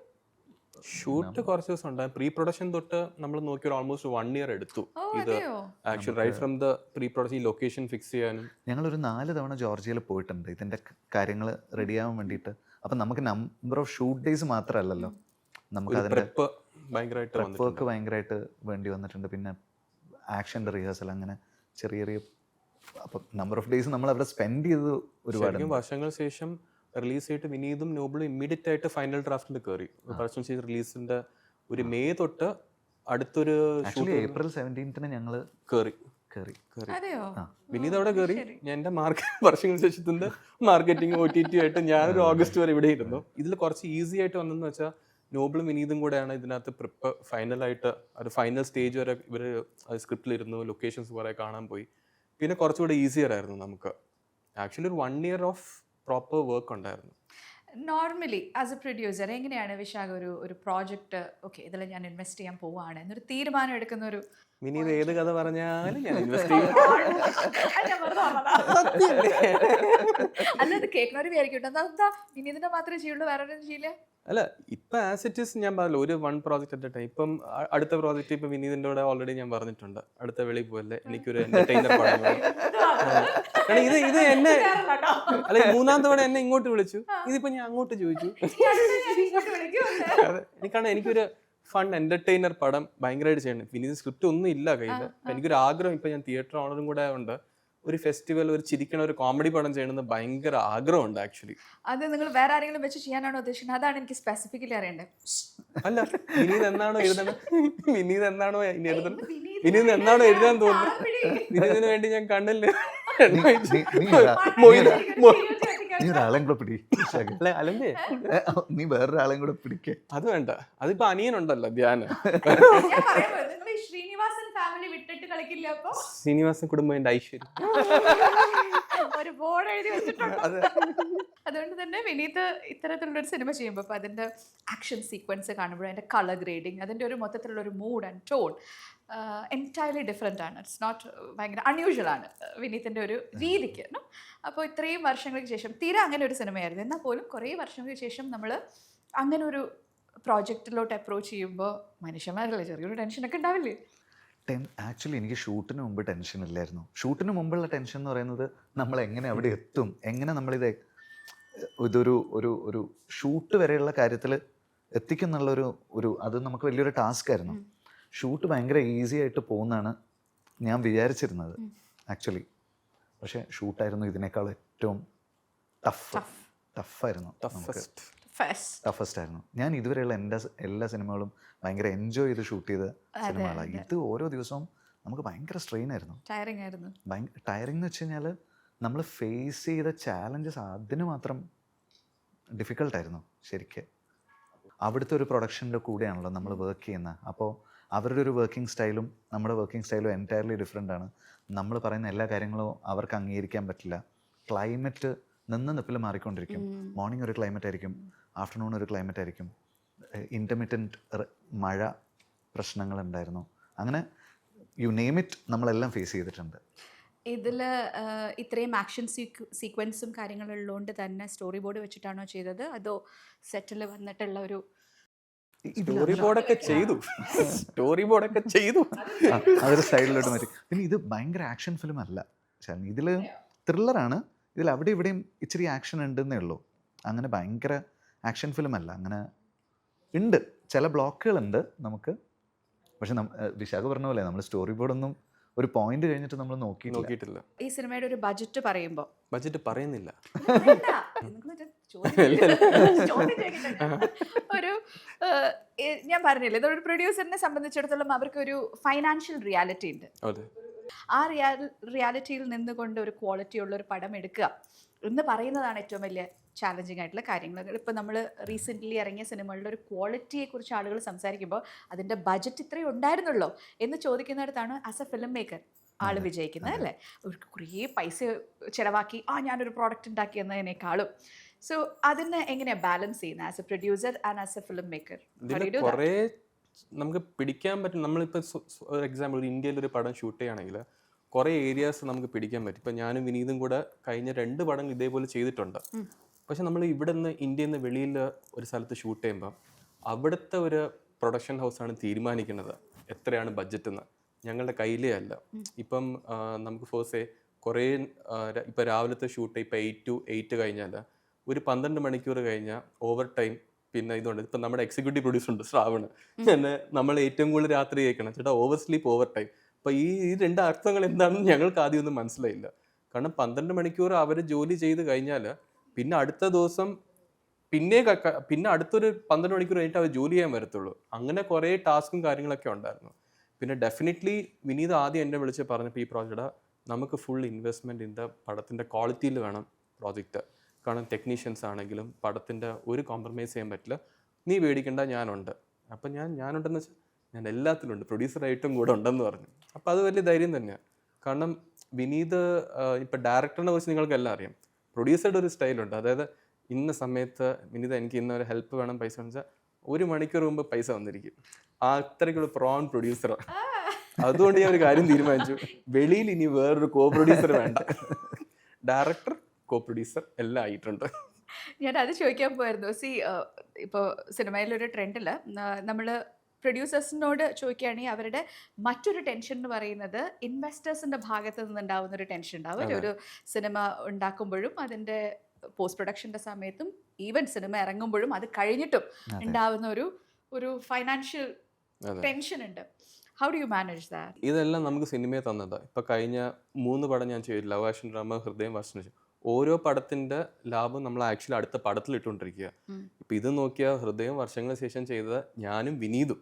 ഷൂട്ട് കുറച്ച് ദിവസം ഉണ്ടായി. പ്രീ പ്രൊഡക്ഷൻ തൊട്ട് നമ്മൾ നോക്കിയ ഓൾമോസ്റ്റ് 1 year എടുത്തു. ഇത് actually right from the pre production ഈ ലൊക്കേഷൻ ഫിക്സ് ചെയ്യാനും. ഞങ്ങളൊരു 4 തവണ ജോർജിയയിൽ പോയിട്ടുണ്ട് ഇതിൻ്റെ കാര്യങ്ങൾ റെഡിയാവാൻ വേണ്ടിയിട്ട്. അപ്പം നമുക്ക് നമ്പർ ഓഫ് ഷൂട്ട് ഡേയ്സ് മാത്രമല്ലല്ലോ, നമുക്ക് അതിൻ്റെ വർക്ക് ഭയങ്കരമായിട്ട് വേണ്ടി വന്നിട്ടുണ്ട്. പിന്നെ ആക്ഷൻ്റെ റിഹേഴ്സൽ, അങ്ങനെ ചെറിയ അപ്പം നമ്പർ ഓഫ് ഡേയ്സ് നമ്മൾ അവിടെ സ്പെൻഡ് ചെയ്തത് ഒരുപാട്. വർഷങ്ങൾക്ക് ശേഷം റിലീസ് ചെയ്തിട്ട് വിനീതും നോബിളും ഇമ്മീഡിയറ്റ് ആയിട്ട് ഫൈനൽ ഡ്രാഫ്റ്റിൽ കയറി. പ്രൊഡക്ഷൻ ചെയ്ത് റിലീസിന്റെ ഒരു മെയ് തൊട്ട് അടുത്തൊരു ഏപ്രിൽ 17 ഞങ്ങൾ കയറി. വിനീത് അവിടെ കയറി. ഞാൻ എൻ്റെ വർഷങ്ങൾക്ക് ശേഷത്തിന്റെ മാർക്കറ്റിംഗ് OTT ആയിട്ട് ഞാനൊരു ഓഗസ്റ്റ് വരെ ഇവിടെ ഇരുന്നു. ഇതിൽ കുറച്ച് ഈസി ആയിട്ട് വന്നെന്ന് വെച്ചാൽ നോബിളും വിനീതും കൂടെയാണ് ഇതിനകത്ത് ഫൈനലായിട്ട് ഒരു ഫൈനൽ സ്റ്റേജ് വരെ ഇവർ സ്ക്രിപ്റ്റിലിരുന്നു, ലൊക്കേഷൻസ് കുറേ കാണാൻ പോയി. പിന്നെ കുറച്ചുകൂടെ ഈസിയർ ആയിരുന്നു നമുക്ക്. ആക്ച്വലി ഒരു 1 year ഓഫ് പ്രോപ്പർ വർക്ക് ഉണ്ടായിരുന്നു. നോർമലി ആസ് എ പ്രൊഡ്യൂസർ എങ്ങനെയാണ് വിശാഖ ഒരു പ്രോജക്റ്റ് ഓക്കെ ഇതിൽ ഞാൻ ഇൻവെസ്റ്റ് ചെയ്യാൻ പോവാണ് എന്നൊരു തീരുമാനം എടുക്കുന്ന ഒരു വിനീത് ഏത് കഥ പറഞ്ഞാലും ഞാൻ ഇൻവെസ്റ്റ് ചെയ്യും. അല്ല അത് കേൾക്കുന്നവർ വിചാരിക്കട്ടെ എന്താ വിനീതിന്റെ മാത്രമേ ചെയ്യുള്ളൂ വേറെ ചെയ്യില്ല? അല്ല ഇപ്പൊ ആസ് ഇറ്റ് ഈസ് ഞാൻ പറഞ്ഞല്ലോ ഒരു one project at A time. ഇപ്പം അടുത്ത പ്രോജക്റ്റ് ഇപ്പൊ വിനീതിന്റെ കൂടെ ഓൾറെഡി ഞാൻ പറഞ്ഞിട്ടുണ്ട്, അടുത്ത വെളി പോയല്ലേ എനിക്കൊരു എന്റർടൈനർ പടം വേണം. കാരണം ഇത് എന്നെ അല്ല 3-ാം തവണ എന്നെ ഇങ്ങോട്ട് വിളിച്ചു, ഇതിപ്പോ ഞാൻ അങ്ങോട്ട് ചോദിച്ചു. അതെ എനിക്കാണ് എനിക്കൊരു ഫൺ എന്റർടൈനർ പടം ഭയങ്കരമായിട്ട് ചെയ്യണം. വിനീത് സ്ക്രിപ്റ്റ് ഒന്നും ഇല്ല കയ്യിൽ. എനിക്കൊരു ആഗ്രഹം, ഇപ്പൊ ഞാൻ തിയേറ്റർ ഓണറും കൂടെ ഉണ്ട്, ഒരു ഫെസ്റ്റിവൽ ഒരു ചിരിക്കണ ഒരു കോമഡി പടം ചെയ്യണമെന്ന് ഭയങ്കര ആഗ്രഹമുണ്ട് ആക്ച്വലി. അത് നിങ്ങൾ വേറെ ആരെങ്കിലും വെച്ച് ചെയ്യാനാണോ ഉദ്ദേശിക്കുന്നത്? അതാണ് എനിക്ക് സ്പെസിഫിക്കലി അറിയേണ്ടത്. അല്ല വിനീത് എന്നാണോ എഴുതണം, വിനീത് എന്നാണോ ഇനി എഴുതണം, വിനീത് എന്നാണോ എഴുതാൻ തോന്നുന്നത്, വിനീതിന് വേണ്ടി ഞാൻ കണ്ണില് നീ ഒരാളെയും കൂടെ പിടി, അലമ്പേ നീ വേറൊരാളെയും കൂടെ പിടിക്കേ. അത് വേണ്ട, അതിപ്പോ അനിയനുണ്ടല്ലോ ധ്യാനം. ശ്രീനിവാസൻ ഫാമിലി വിട്ടിട്ട് കളിക്കില്ല അപ്പൊ? ശ്രീനിവാസൻ കുടുംബം എന്റെ ഐശ്വര്യം. ഒരു ബോർഡ് എഴുതി വെച്ചിട്ടുണ്ട്. അതുകൊണ്ട് തന്നെ വിനീത് ഇത്തരത്തിലുള്ളൊരു സിനിമ ചെയ്യുമ്പോൾ അപ്പോൾ അതിൻ്റെ ആക്ഷൻ സീക്വൻസ് കാണുമ്പോൾ അതിൻ്റെ കളർ ഗ്രേഡിങ്, അതിൻ്റെ ഒരു മൊത്തത്തിലുള്ളൊരു mood and tone entirely different ആണ്. ഇറ്റ്സ് നോട്ട് ഭയങ്കര അൺയൂഷ്വൽ ആണ് വിനീതിൻ്റെ ഒരു രീതിക്ക്. അപ്പോൾ ഇത്രയും വർഷങ്ങൾക്ക് ശേഷം തീരെ അങ്ങനെ ഒരു സിനിമയായിരുന്നു, എന്നാൽ പോലും കുറേ വർഷങ്ങൾക്ക് ശേഷം നമ്മൾ അങ്ങനെ ഒരു പ്രോജക്റ്റിലോട്ട് അപ്രോച്ച് ചെയ്യുമ്പോൾ മനുഷ്യന്മാരല്ലേ ചെറിയൊരു ടെൻഷനൊക്കെ ഉണ്ടാവില്ലേ? ആക്ച്വലി എനിക്ക് ഷൂട്ടിന് മുമ്പ് ടെൻഷൻ ഇല്ലായിരുന്നു. ഷൂട്ടിന് മുമ്പുള്ള ടെൻഷൻ എന്ന് പറയുന്നത് നമ്മൾ എങ്ങനെ അവിടെ എത്തും, എങ്ങനെ നമ്മളിത് ഇതൊരു ഒരു ഒരു ഷൂട്ട് വരെയുള്ള കാര്യത്തിൽ എത്തിക്കുന്നുള്ളൊരു അത് നമുക്ക് വലിയൊരു ടാസ്ക് ആയിരുന്നു. ഷൂട്ട് ഭയങ്കര ഈസി ആയിട്ട് പോകുന്നതാണ് ഞാൻ വിചാരിച്ചിരുന്നത് ആക്ച്വലി. പക്ഷേ ഷൂട്ടായിരുന്നു ഇതിനേക്കാൾ ഏറ്റവും ടഫായിരുന്നു, ടഫസ്റ്റ് ആയിരുന്നു. ഞാൻ ഇതുവരെയുള്ള എൻ്റെ എല്ലാ സിനിമകളും ഭയങ്കര എൻജോയ് ചെയ്ത് ഷൂട്ട് ചെയ്ത സിനിമകളാണ്. ഇത് ഓരോ ദിവസവും നമുക്ക് ഭയങ്കര സ്ട്രെയിൻ ആയിരുന്നു, ടയറിംഗ് എന്ന് വെച്ച് കഴിഞ്ഞാൽ നമ്മൾ ഫേസ് ചെയ്ത ചാലഞ്ചസ് അതിന് മാത്രം ഡിഫിക്കൽട്ടായിരുന്നു ശരിക്ക്. അവിടുത്തെ ഒരു പ്രൊഡക്ഷൻ്റെ കൂടെയാണല്ലോ നമ്മൾ വർക്ക് ചെയ്യുന്നത്. അപ്പോൾ അവരുടെ ഒരു വർക്കിംഗ് സ്റ്റൈലും നമ്മുടെ വർക്കിംഗ് സ്റ്റൈലും എൻറ്റയർലി ഡിഫറെൻ്റ് ആണ്. നമ്മൾ പറയുന്ന എല്ലാ കാര്യങ്ങളും അവർക്ക് അംഗീകരിക്കാൻ പറ്റില്ല. ക്ലൈമറ്റ് നിപ്പിൽ മാറിക്കൊണ്ടിരിക്കും. മോർണിംഗ് ഒരു ക്ലൈമറ്റ് ആയിരിക്കും, ആഫ്റ്റർനൂൺ ഒരു ക്ലൈമറ്റ് ആയിരിക്കും, ഇൻ്റർമിറ്റൻറ്റ് മഴ പ്രശ്നങ്ങളുണ്ടായിരുന്നു. അങ്ങനെ യു നെയിം ഇറ്റ് നമ്മളെല്ലാം ഫേസ് ചെയ്തിട്ടുണ്ട്. ഇതിൽ ഇത്രയും ആക്ഷൻ സീക്വൻസും കാര്യങ്ങളുള്ളതുകൊണ്ട് തന്നെ സ്റ്റോറി ബോർഡ് വെച്ചിട്ടാണോ ചെയ്തത്, അതോ സെറ്റിൽ വന്നിട്ടുള്ള ഒരു സ്റ്റോറി ബോർഡൊക്കെ ചെയ്തു അതൊരു സൈഡിലോട്ട് മാറ്റി? പിന്നെ ഇത് ഭയങ്കര ആക്ഷൻ ഫിലിം അല്ല, ഇതിൽ ത്രില്ലറാണ്. ഇതിൽ അവിടെ ഇവിടെയും ഇച്ചിരി ആക്ഷൻ ഉണ്ടെന്നേ ഉള്ളൂ. അങ്ങനെ ഭയങ്കര ആക്ഷൻ ഫിലിം അല്ല. അങ്ങനെ ഉണ്ട്, ചില ബ്ലോക്കുകളുണ്ട് നമുക്ക്. പക്ഷെ വിശാഖ പറഞ്ഞ പോലെ നമ്മൾ സ്റ്റോറി ബോർഡൊന്നും ഒരു പോയിന്റ് കഴിഞ്ഞിട്ട് നമ്മൾ നോക്കിയിട്ടില്ല. ഈ സിനിമയുടെ ഒരു ബഡ്ജറ്റ് പറയുമ്പോൾ ബഡ്ജറ്റ് പറയുന്നില്ല, ഒരു ഞാൻ പറഞ്ഞില്ലേ ഇതൊരു പ്രൊഡ്യൂസറിനെ സംബന്ധിച്ചിടത്തോളം അവർക്കൊരു ഫൈനാൻഷ്യൽ റിയാലിറ്റി ഉണ്ട്. ആ റിയാലിറ്റിയിൽ നിന്നുകൊണ്ട് ഒരു ക്വാളിറ്റി ഉള്ള ഒരു പടം എടുക്കുക എന്ന് പറയുന്നതാണ് ഏറ്റവും വലിയ ചാലഞ്ചിങ് ആയിട്ടുള്ള കാര്യങ്ങൾ. ഇപ്പോൾ നമ്മൾ റീസെൻ്റ്ലി ഇറങ്ങിയ സിനിമകളുടെ ഒരു ക്വാളിറ്റിയെക്കുറിച്ച് ആളുകൾ സംസാരിക്കുമ്പോൾ അതിൻ്റെ ബഡ്ജറ്റ് ഇത്രയും ഉണ്ടായിരുന്നുള്ളൂ എന്ന് ചോദിക്കുന്നിടത്താണ് ആസ് എ ഫിലിം മേക്കർ ആൾ വിജയിക്കുന്നത്, അല്ലേ? അവർക്ക് കുറേ പൈസ ചിലവാക്കി ഞാനൊരു പ്രോഡക്റ്റ് ഉണ്ടാക്കിയെന്നതിനേക്കാളും. സോ അതിനെ എങ്ങനെയാണ് ബാലൻസ് ചെയ്യുന്നത് as a producer and as A film maker? കുറേ നമുക്ക് പിടിക്കാൻ പറ്റും. നമ്മളിപ്പോൾ ഒരു എക്സാമ്പിൾ ഇന്ത്യയിൽ ഒരു പടം ഷൂട്ട് ചെയ്യുകയാണെങ്കിൽ കുറേ ഏരിയാസ് നമുക്ക് പിടിക്കാൻ പറ്റും. ഇപ്പം ഞാനും വിനീതും കൂടെ കഴിഞ്ഞ 2 പടങ്ങൾ ഇതേപോലെ ചെയ്തിട്ടുണ്ട്. പക്ഷെ നമ്മൾ ഇവിടെ നിന്ന് ഇന്ത്യയിൽ നിന്ന് വെളിയിൽ ഒരു സ്ഥലത്ത് ഷൂട്ട് ചെയ്യുമ്പോൾ അവിടുത്തെ ഒരു പ്രൊഡക്ഷൻ ഹൗസാണ് തീരുമാനിക്കുന്നത് എത്രയാണ് ബഡ്ജറ്റ് എന്ന്, ഞങ്ങളുടെ കയ്യിലേ അല്ല. ഇപ്പം നമുക്ക് ഫോഴ്സേ കുറേ ഇപ്പം രാവിലത്തെ ഷൂട്ട് ഇപ്പം 8 to 8 കഴിഞ്ഞാൽ ഒരു 12 മണിക്കൂർ കഴിഞ്ഞാൽ ഓവർ ടൈം പിന്നെ ഇതുണ്ട്. ഇപ്പം നമ്മുടെ എക്സിക്യൂട്ടീവ് പ്രൊഡ്യൂസർ ഉണ്ട് ശ്രാവണ്, എന്നെ നമ്മൾ ഏറ്റവും കൂടുതൽ രാത്രി കേൾക്കണം ചേട്ടാ ഓവർ സ്ലീപ്പ് ഓവർ ടൈം. അപ്പോൾ ഈ 2 അർത്ഥങ്ങൾ എന്താണെന്ന് ഞങ്ങൾക്ക് ആദ്യമൊന്നും മനസ്സിലായില്ല. കാരണം 12 മണിക്കൂർ അവർ ജോലി ചെയ്ത് കഴിഞ്ഞാൽ പിന്നെ അടുത്ത ദിവസം പിന്നെ അടുത്തൊരു 12 മണിക്കൂർ കഴിഞ്ഞിട്ട് അവർ ജോലി ചെയ്യാൻ വരത്തുള്ളൂ. അങ്ങനെ കുറേ ടാസ്കും കാര്യങ്ങളൊക്കെ ഉണ്ടായിരുന്നു. പിന്നെ ഡെഫിനറ്റ്ലി വിനീത് ആദ്യം എന്നെ വിളിച്ച് പറഞ്ഞപ്പോൾ ഈ പ്രോജക്റ്റ് നമുക്ക് ഫുൾ ഇൻവെസ്റ്റ്മെൻറ്റ് ഇതിൻ്റെ പടത്തിൻ്റെ ക്വാളിറ്റിയിൽ വേണം പ്രോജക്റ്റ്. കാരണം ടെക്നീഷ്യൻസ് ആണെങ്കിലും പടത്തിൻ്റെ ഒരു കോംപ്രമൈസ് ചെയ്യാൻ പറ്റില്ല, നീ പേടിക്കേണ്ട ഞാനുണ്ട്. അപ്പം ഞാനുണ്ടെന്ന് വെച്ചാൽ ഞാൻ എല്ലാത്തിലുണ്ട്, പ്രൊഡ്യൂസറായിട്ടും കൂടെ ഉണ്ടെന്ന് പറഞ്ഞു. അപ്പോൾ അത് വലിയ ധൈര്യം തന്നെയാണ്. കാരണം വിനീത് ഇപ്പം ഡയറക്ടറിനെ കുറിച്ച് നിങ്ങൾക്കെല്ലാം അറിയാം, പ്രൊഡ്യൂസറുടെ ഒരു സ്റ്റൈലുണ്ട്. അതായത് ഇന്ന സമയത്ത് വിനീത എനിക്ക് ഇന്ന ഒരു ഹെൽപ്പ് വേണം, പൈസ വെച്ചാൽ 1 മണിക്കൂർ മുമ്പ് പൈസ വന്നിരിക്കും. അത്രയ്ക്കുള്ള പ്രോൺ പ്രൊഡ്യൂസറാണ്. അതുകൊണ്ട് ഞാൻ ഒരു കാര്യം തീരുമാനിച്ചു, വെളിയിൽ ഇനി വേറൊരു കോ പ്രൊഡ്യൂസർ വേണ്ട. ഡയറക്ടർ, കോ പ്രൊഡ്യൂസർ എല്ലാം ആയിട്ടുണ്ട്. ഞാൻ അത് ചോദിക്കാൻ പോയിരുന്നു. ഇപ്പോൾ സിനിമയിലൊരു ട്രെൻഡിൽ നമ്മൾ പ്രൊഡ്യൂസേഴ്സിനോട് ചോദിക്കുകയാണെങ്കിൽ അവരുടെ മറ്റൊരു ടെൻഷൻ എന്ന് പറയുന്നത് ഇൻവെസ്റ്റേഴ്സിൻ്റെ ഭാഗത്ത് നിന്നുണ്ടാവുന്ന ഒരു ടെൻഷൻ ഉണ്ടാവും. ഒരു സിനിമ ഉണ്ടാക്കുമ്പോഴും അതിൻ്റെ പോസ്റ്റ് പ്രൊഡക്ഷൻ്റെ സമയത്തും ഈവൻ സിനിമ ഇറങ്ങുമ്പോഴും അത് കഴിഞ്ഞിട്ടും ഉണ്ടാവുന്ന ഒരു ഫൈനാൻഷ്യൽ ടെൻഷൻ ഉണ്ട്. How do you manage that? ഇതെല്ലാം നമുക്ക് സിനിമയെ തന്നതാണ്. ഇപ്പം കഴിഞ്ഞ 3 പടം ഞാൻ ചെയ്തില്ല, ലവ് ആക്ഷൻ ഡ്രാമ, ഹൃദയം, വാസന. ഓരോ പടത്തിന്റെ ലാഭം നമ്മൾ ആക്ച്വലി അടുത്ത പടത്തിൽ ഇട്ടുകൊണ്ടിരിക്കുക. ഇപ്പം ഇത് നോക്കിയാൽ ഹൃദയം വർഷങ്ങൾക്ക് ശേഷം ചെയ്തത് ഞാനും വിനീതും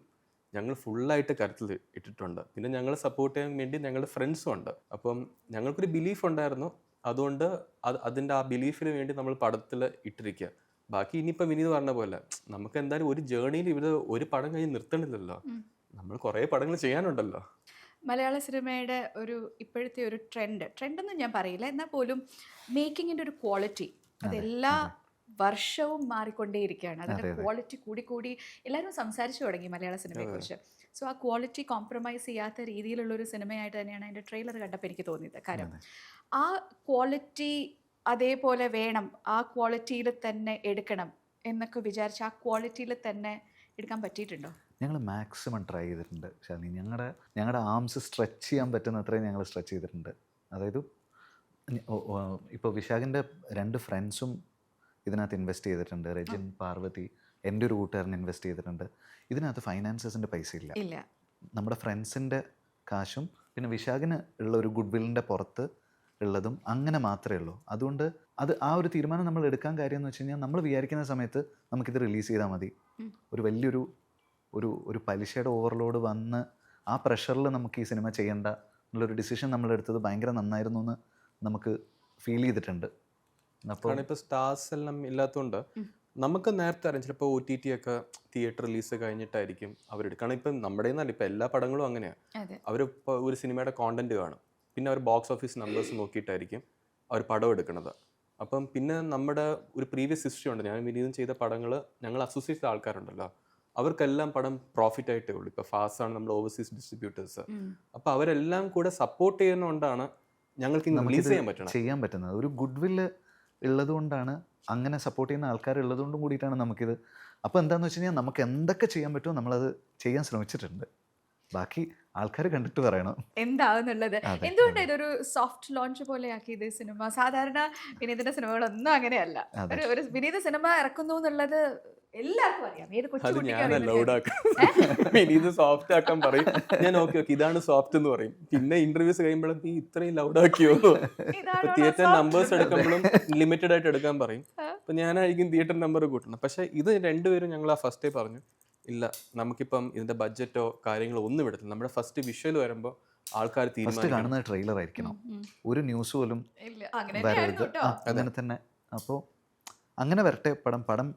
ഞങ്ങൾ ഫുള്ളായിട്ട് കരുത്തിൽ ഇട്ടിട്ടുണ്ട്. പിന്നെ ഞങ്ങളെ സപ്പോർട്ട് ചെയ്യാൻ വേണ്ടി ഞങ്ങളുടെ ഫ്രണ്ട്സും ഉണ്ട്. അപ്പം ഞങ്ങൾക്കൊരു ബിലീഫ് ഉണ്ടായിരുന്നു. അതുകൊണ്ട് അതിൻ്റെ ആ ബിലീഫിന് വേണ്ടി നമ്മൾ പടത്തിൽ ഇട്ടിരിക്കുക. ബാക്കി ഇനിയിപ്പോൾ വിനീത് പറഞ്ഞ പോലെ നമുക്ക് എന്തായാലും ഒരു ജേർണിയിൽ ഇവർ ഒരു പടം കഴിഞ്ഞ് നിർത്തണില്ലല്ലോ, നമ്മൾ കുറേ പടങ്ങൾ ചെയ്യാനുണ്ടല്ലോ. മലയാള സിനിമയുടെ ഇപ്പോഴത്തെ ഒരു ട്രെൻഡെന്ന് ഞാൻ പറയില്ല, എന്നാൽ പോലും മേക്കിങ്ങിൻ്റെ ഒരു ക്വാളിറ്റി അതെല്ലാ വർഷവും മാറിക്കൊണ്ടേയിരിക്കുകയാണ്. അതിൻ്റെ ക്വാളിറ്റി കൂടി എല്ലാവരും സംസാരിച്ചു തുടങ്ങി മലയാള സിനിമയെക്കുറിച്ച്. സോ ആ ക്വാളിറ്റി കോംപ്രമൈസ് ചെയ്യാത്ത രീതിയിലുള്ളൊരു സിനിമയായിട്ട് തന്നെയാണ് അതിൻ്റെ ട്രെയിലർ കണ്ടപ്പോൾ എനിക്ക് തോന്നിയത്. കാരണം ആ ക്വാളിറ്റി അതേപോലെ വേണം, ആ ക്വാളിറ്റിയിൽ തന്നെ എടുക്കണം എന്നൊക്കെ വിചാരിച്ച് ആ ക്വാളിറ്റിയിൽ തന്നെ എടുക്കാൻ പറ്റിയിട്ടുണ്ടോ? ഞങ്ങൾ മാക്സിമം ട്രൈ ചെയ്തിട്ടുണ്ട് ഷാലിനി. ഞങ്ങളുടെ ആംസ് സ്ട്രെച്ച് ചെയ്യാൻ പറ്റുന്ന അത്രയും ഞങ്ങൾ സ്ട്രെച്ച് ചെയ്തിട്ടുണ്ട്. അതായത് ഇപ്പോൾ വിശാഖിൻ്റെ 2 ഫ്രണ്ട്സും ഇതിനകത്ത് ഇൻവെസ്റ്റ് ചെയ്തിട്ടുണ്ട്. രജിൻ, പാർവതി, എൻ്റെ ഒരു കൂട്ടുകാരൻ ഇൻവെസ്റ്റ് ചെയ്തിട്ടുണ്ട്. ഇതിനകത്ത് ഫൈനാൻസേഴ്സിൻ്റെ പൈസ ഇല്ല. നമ്മുടെ ഫ്രണ്ട്സിൻ്റെ കാശും പിന്നെ വിശാഖിന് ഉള്ള ഒരു ഗുഡ് വില്ലിൻ്റെ പുറത്ത് ഉള്ളതും അങ്ങനെ മാത്രമേ ഉള്ളൂ. അതുകൊണ്ട് ആ ഒരു തീരുമാനം നമ്മൾ എടുക്കാൻ കാര്യം എന്ന് വെച്ച് കഴിഞ്ഞാൽ, നമ്മൾ വിചാരിക്കുന്ന സമയത്ത് നമുക്കിത് റിലീസ് ചെയ്താൽ മതി. ഒരു വലിയൊരു ഒരു പലിശയുടെ ഓവർലോഡ് വന്ന് ആ പ്രഷറിൽ നമുക്ക് ഈ സിനിമ ചെയ്യേണ്ട എന്നുള്ളൊരു ഡിസിഷൻ നമ്മളെടുത്തത് ഭയങ്കര നന്നായിരുന്നു എന്ന് നമുക്ക് ഫീൽ ചെയ്തിട്ടുണ്ട്. അപ്പോൾ ഇപ്പോൾ സ്റ്റാർസ് എല്ലാം ഇല്ലാത്തതുകൊണ്ട് നമുക്ക് നേരത്തെ അറിയാം. ചിലപ്പോൾ OTT ഒക്കെ തിയേറ്റർ റിലീസ് കഴിഞ്ഞിട്ടായിരിക്കും അവരെടുക്കണം. ഇപ്പം നമ്മുടെ നിന്നല്ല, ഇപ്പം എല്ലാ പടങ്ങളും അങ്ങനെയാണ്. അവരിപ്പോൾ ഒരു സിനിമയുടെ കോണ്ടന്റ് കാണും, പിന്നെ അവർ ബോക്സ് ഓഫീസ് നമ്പേഴ്സ് നോക്കിയിട്ടായിരിക്കും അവർ പടം എടുക്കുന്നത്. അപ്പം പിന്നെ നമ്മുടെ ഒരു പ്രീവിയസ് ഹിസ്റ്ററി ഉണ്ട്. ഞാൻ വിനീതം ചെയ്ത പടങ്ങൾ ഞങ്ങൾ അസോസിയേറ്റ് ചെയ്ത ആൾക്കാരുണ്ടല്ലോ, അവർക്കെല്ലാം പടം പ്രോഫിറ്റ് ആയിട്ടേ ഉള്ളൂ. ഇപ്പോൾ ഫാസ്റ്റാണ് നമ്മൾ ഓവർസീസ് ഡിസ്ട്രിബ്യൂട്ടേഴ്സ്. അപ്പോൾ അവരെല്ലാം കൂടെ സപ്പോർട്ട് ചെയ്യുന്നതുകൊണ്ടാണ് ഞങ്ങൾക്ക് റിലീസ് ചെയ്യാൻ പറ്റുന്നത്. ഒരു ഗുഡ് വില്ല് ഉള്ളത് കൊണ്ടാണ്, അങ്ങനെ സപ്പോർട്ട് ചെയ്യുന്ന ആൾക്കാർ ഉള്ളതുകൊണ്ടും കൂടിയിട്ടാണ് നമുക്കിത്. അപ്പോൾ എന്താണെന്ന് വെച്ച് കഴിഞ്ഞാൽ, നമുക്ക് എന്തൊക്കെ ചെയ്യാൻ പറ്റുമോ നമ്മളത് ചെയ്യാൻ ശ്രമിച്ചിട്ടുണ്ട്. ബാക്കി ആൾക്കാർ കണ്ടിട്ട് പറയണം എന്താവുന്നുള്ളത്. എന്തുകൊണ്ടാണ് ഇതൊരു സോഫ്റ്റ് ലോഞ്ച് പോലെ ആക്കിയത് സിനിമ? സാധാരണ വിനീതിന്റെ സിനിമകളൊന്നും അങ്ങനെയല്ല. ഒരു വിനീത് സിനിമ ഇറക്കുന്നു എന്നുള്ളത് എല്ലാവർക്കും അറിയാം. ഇത് സോഫ്റ്റ് ആക്കാൻ പറയും, ഞാൻ ഓക്കെ ഇതാണ് സോഫ്റ്റ് എന്ന് പറയും. പിന്നെ ഇന്റർവ്യൂസ് കഴിയുമ്പോഴും നീ ഇത്രയും ലൗഡ് ആക്കിയോ? തിയേറ്റർ നമ്പേഴ്സ് എടുക്കുമ്പോഴും ലിമിറ്റഡ് ആയിട്ട് എടുക്കാൻ പറയും. അപ്പൊ ഞാനായിരിക്കും തിയേറ്റർ നമ്പർ കൂട്ടണം. പക്ഷെ ഇത് രണ്ടുപേരും ഞങ്ങൾ ആ ഫസ്റ്റേ പറഞ്ഞു, ഇല്ല നമുക്കിപ്പം ഇതിന്റെ ബഡ്ജറ്റോ കാര്യങ്ങളോ ഒന്നും എടുത്തില്ല. നമ്മുടെ ഫസ്റ്റ് വിഷ്വൽ വരുമ്പോൾ ആൾക്കാർ കാണുന്ന ട്രെയിലർ ആയിരിക്കണം, ഒരു ന്യൂസ് പോലും വരരുത്, അങ്ങനെ തന്നെ. അപ്പോൾ അങ്ങനെ വരട്ടെ പടം.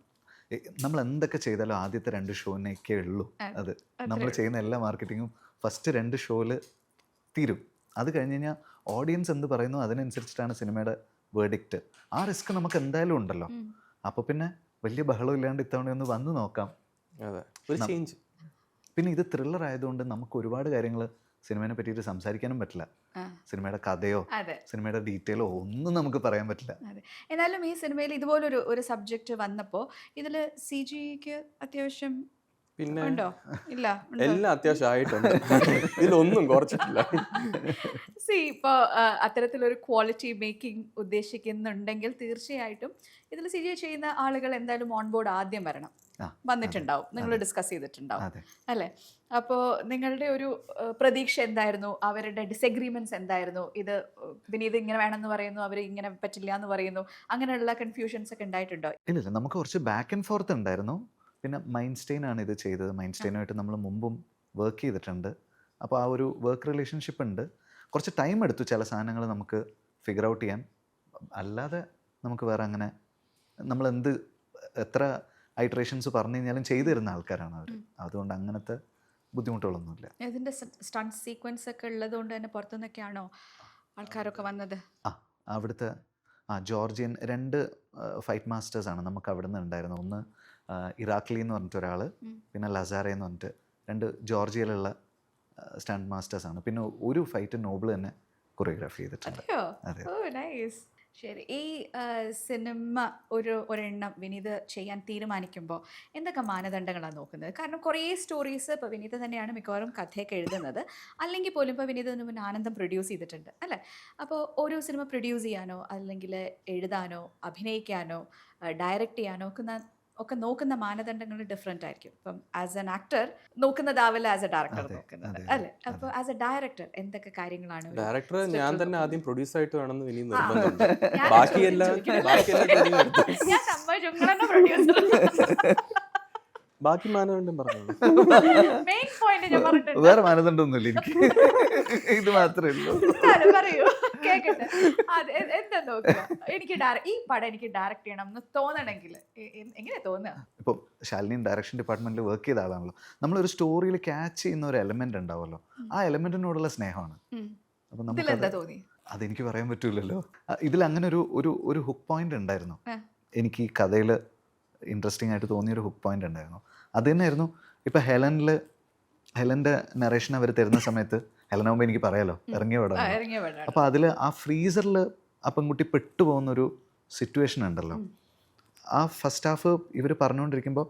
നമ്മൾ എന്തൊക്കെ ചെയ്താലും ആദ്യത്തെ 2 ഷോനൊക്കെ ഉള്ളൂ. അത് നമ്മൾ ചെയ്യുന്ന എല്ലാ മാർക്കറ്റിങ്ങും ഫസ്റ്റ് 2 ഷോയിൽ തീരും. അത് കഴിഞ്ഞ് കഴിഞ്ഞാൽ ഓഡിയൻസ് എന്ത് പറയുന്നു അതിനനുസരിച്ചിട്ടാണ് സിനിമയുടെ വേർഡിക്റ്റ്. ആ റിസ്ക് നമുക്ക് എന്തായാലും ഉണ്ടല്ലോ. അപ്പോൾ പിന്നെ വലിയ ബഹളം ഇല്ലാണ്ട് ഇത്തവണ ഒന്ന് വന്ന് നോക്കാം. പിന്നെ ഇത് ത്രില്ലർ ആയതുകൊണ്ട് നമുക്ക് ഒരുപാട് കാര്യങ്ങൾ സിനിമയെ പറ്റിയിട്ട് സംസാരിക്കാനും പറ്റില്ല. സിനിമയുടെ കഥയോ സിനിമയുടെ ഡീറ്റെയിലോ ഒന്നും നമുക്ക് പറയാൻ പറ്റില്ല. എന്നാലും ഈ സിനിമയിൽ ഇതുപോലൊരു സബ്ജക്റ്റ് വന്നപ്പോൾ ഇതിൽ CGക്ക് അത്യാവശ്യം പിന്നെ ഉണ്ടോ? ഇല്ല, എല്ലാം അത്യാവശ്യമായിട്ടുണ്ട്, ഇതിലൊന്നും കുറച്ചിട്ടില്ല. ഇപ്പോൾ അത്തരത്തിലൊരു ക്വാളിറ്റി മേക്കിംഗ് ഉദ്ദേശിക്കുന്നുണ്ടെങ്കിൽ തീർച്ചയായിട്ടും ഇതിൽ CG ചെയ്യുന്ന ആളുകൾ എന്തായാലും ഓൺ ബോർഡ് ആദ്യം വന്നിട്ടുണ്ടാവും, നിങ്ങൾ ഡിസ്കസ് ചെയ്തിട്ടുണ്ടാവും അല്ലേ? അപ്പോൾ നിങ്ങളുടെ ഒരു പ്രതീക്ഷ എന്തായിരുന്നു? അവരുടെ ഡിസഗ്രിമെന്റ്സ് എന്തായിരുന്നു? ഇത് വിനീത് ഇങ്ങനെ വേണമെന്ന് പറയുന്നു, അവർ ഇങ്ങനെ പറ്റില്ല എന്ന് പറയുന്നു, അങ്ങനെയുള്ള കൺഫ്യൂഷൻസ് ഒക്കെ ഉണ്ടായിട്ടുണ്ടോ? ഇല്ല, നമുക്ക് കുറച്ച് ബാക്ക് ആൻഡ് ഫോർത്ത് ഉണ്ടായിരുന്നു. പിന്നെ മൈൻഡ് സ്റ്റെയിൻ ആണ് ഇത് ചെയ്തത്. മൈൻഡ് സ്റ്റെയിനുമായിട്ട് നമ്മൾ മുമ്പും വർക്ക് ചെയ്തിട്ടുണ്ട്. അപ്പോൾ ആ ഒരു വർക്ക് റിലേഷൻഷിപ്പ് ഉണ്ട്. കുറച്ച് ടൈം എടുത്തു ചില സാധനങ്ങൾ നമുക്ക് ഫിഗർ ഔട്ട് ചെയ്യാൻ. അല്ലാതെ നമുക്ക് വേറെ അങ്ങനെ നമ്മൾ എത്ര ഐട്രേഷൻസ് പറഞ്ഞു കഴിഞ്ഞാലും ചെയ്തു തരുന്ന ആൾക്കാരാണ് അവർ. അതുകൊണ്ട് അങ്ങനത്തെ ബുദ്ധിമുട്ടുകളൊന്നുമില്ല. ഇതിൻ്റെ സ്റ്റണ്ട് സീക്വൻസ് ഒക്കെ ഉള്ളത് കൊണ്ട് തന്നെ പുറത്തുനിന്നൊക്കെയാണോ ആൾക്കാരൊക്കെ വന്നത്? അവിടുത്തെ ജോർജിയൻ 2 ഫൈറ്റ് മാസ്റ്റേഴ്സാണ് നമുക്ക് അവിടെ നിന്ന് ഉണ്ടായിരുന്നത്. ഒന്ന് ഇറാഖ്ലി എന്ന് പറഞ്ഞിട്ട് ഒരാൾ, പിന്നെ ലസാറെ എന്ന് പറഞ്ഞിട്ട് 2 ജോർജിയയിലുള്ള സ്റ്റണ്ട് മാസ്റ്റേഴ്സാണ്. പിന്നെ ഒരു ഫൈറ്റ് നോബിൾ തന്നെ കൊറിയോഗ്രാഫി ചെയ്തിട്ടുണ്ട്. അതെ. ഓ നൈസ്. ശരി, ഈ സിനിമ ഒരെണ്ണം വിനീത് ചെയ്യാൻ തീരുമാനിക്കുമ്പോൾ എന്തൊക്കെ മാനദണ്ഡങ്ങളാണ് നോക്കുന്നത്? കാരണം കുറേ സ്റ്റോറീസ് ഇപ്പോൾ വിനീത് തന്നെയാണ് മിക്കവാറും കഥയൊക്കെ എഴുതുന്നത്, അല്ലെങ്കിൽ പോലും ഇപ്പോൾ വിനീതിന് മുന്നേ ആനന്ദം പ്രൊഡ്യൂസ് ചെയ്തിട്ടുണ്ട് അല്ലേ? അപ്പോൾ ഒരു സിനിമ പ്രൊഡ്യൂസ് ചെയ്യാനോ അല്ലെങ്കിൽ എഴുതാനോ അഭിനയിക്കാനോ ഡയറക്റ്റ് ചെയ്യാനോ ഒക്കെ നോക്കുന്ന മാനദണ്ഡങ്ങൾ ഡിഫറെൻ്റ് ആയിരിക്കും. ഇപ്പം ആസ് എൻ ആക്ടർ നോക്കുന്നതാവില്ല ആസ് എ ഡയറക്ടർ നോക്കുന്നത് അല്ലേ? അപ്പോൾ ആസ് എ ഡയറക്ടർ എന്തൊക്കെ കാര്യങ്ങളാണ്? ഡയറക്ടർ ഞാൻ തന്നെ ആദ്യം പ്രൊഡ്യൂസ് ആയിട്ട് വേണമെന്ന് വിനി നിർബന്ധമുണ്ട്. ബാക്കിയെല്ലാം ഞാൻ സമ്മതിച്ചു, നിങ്ങളെന്നെ producer. ബാക്കി മാനദണ്ഡം പറഞ്ഞു. Main point ഞാൻ പറഞ്ഞിട്ടുണ്ട്. വേറെ മാനദണ്ഡമൊന്നുമില്ല എനിക്ക്, ഇത് മാത്രമേ ഉള്ളൂ. പറയൂ, കേക്കട്ടെ. എന്താ നോക്കുക? എനിക്ക് ഈ പടം എനിക്ക് ഡയറക്റ്റ് ചെയ്യണം എന്ന് തോന്നണമെങ്കിൽ എങ്ങനെയാ തോന്നുക? ഇപ്പോൾ ശാലിനിയും ഡയറക്ഷൻ ഡിപ്പാർട്ട്മെന്റിൽ വർക്ക് ചെയ്ത ആളാണല്ലോ. നമ്മളൊരു സ്റ്റോറിയിൽ ക്യാച്ച് ചെയ്യുന്ന ഒരു എലമെന്റ് ഉണ്ടാവുമല്ലോ, ആ എലമെന്റിനോടുള്ള സ്നേഹമാണ്. അപ്പം നമുക്ക് തോന്നി അതെനിക്ക് പറയാൻ പറ്റൂലല്ലോ. ഇതിൽ അങ്ങനെ ഒരു ഹുക്ക് പോയിന്റ് ഉണ്ടായിരുന്നു. എനിക്ക് ഈ കഥയിൽ ഇൻട്രസ്റ്റിംഗ് ആയിട്ട് തോന്നിയൊരു ഹുക്ക് പോയിന്റ് ഉണ്ടായിരുന്നു. അത് തന്നെയായിരുന്നു ഇപ്പോൾ ഹെലൻ്റെ നറേഷൻ അവർ തരുന്ന സമയത്ത്, ഹെലനാകുമ്പോൾ എനിക്ക് പറയാലോ ഇറങ്ങിയ പടം. അപ്പോൾ അതിൽ ആ ഫ്രീസറിൽ ആ പെൺകുട്ടി പെട്ടുപോകുന്നൊരു സിറ്റുവേഷൻ ഉണ്ടല്ലോ. ആ ഫസ്റ്റ് ഹാഫ് ഇവർ പറഞ്ഞുകൊണ്ടിരിക്കുമ്പോൾ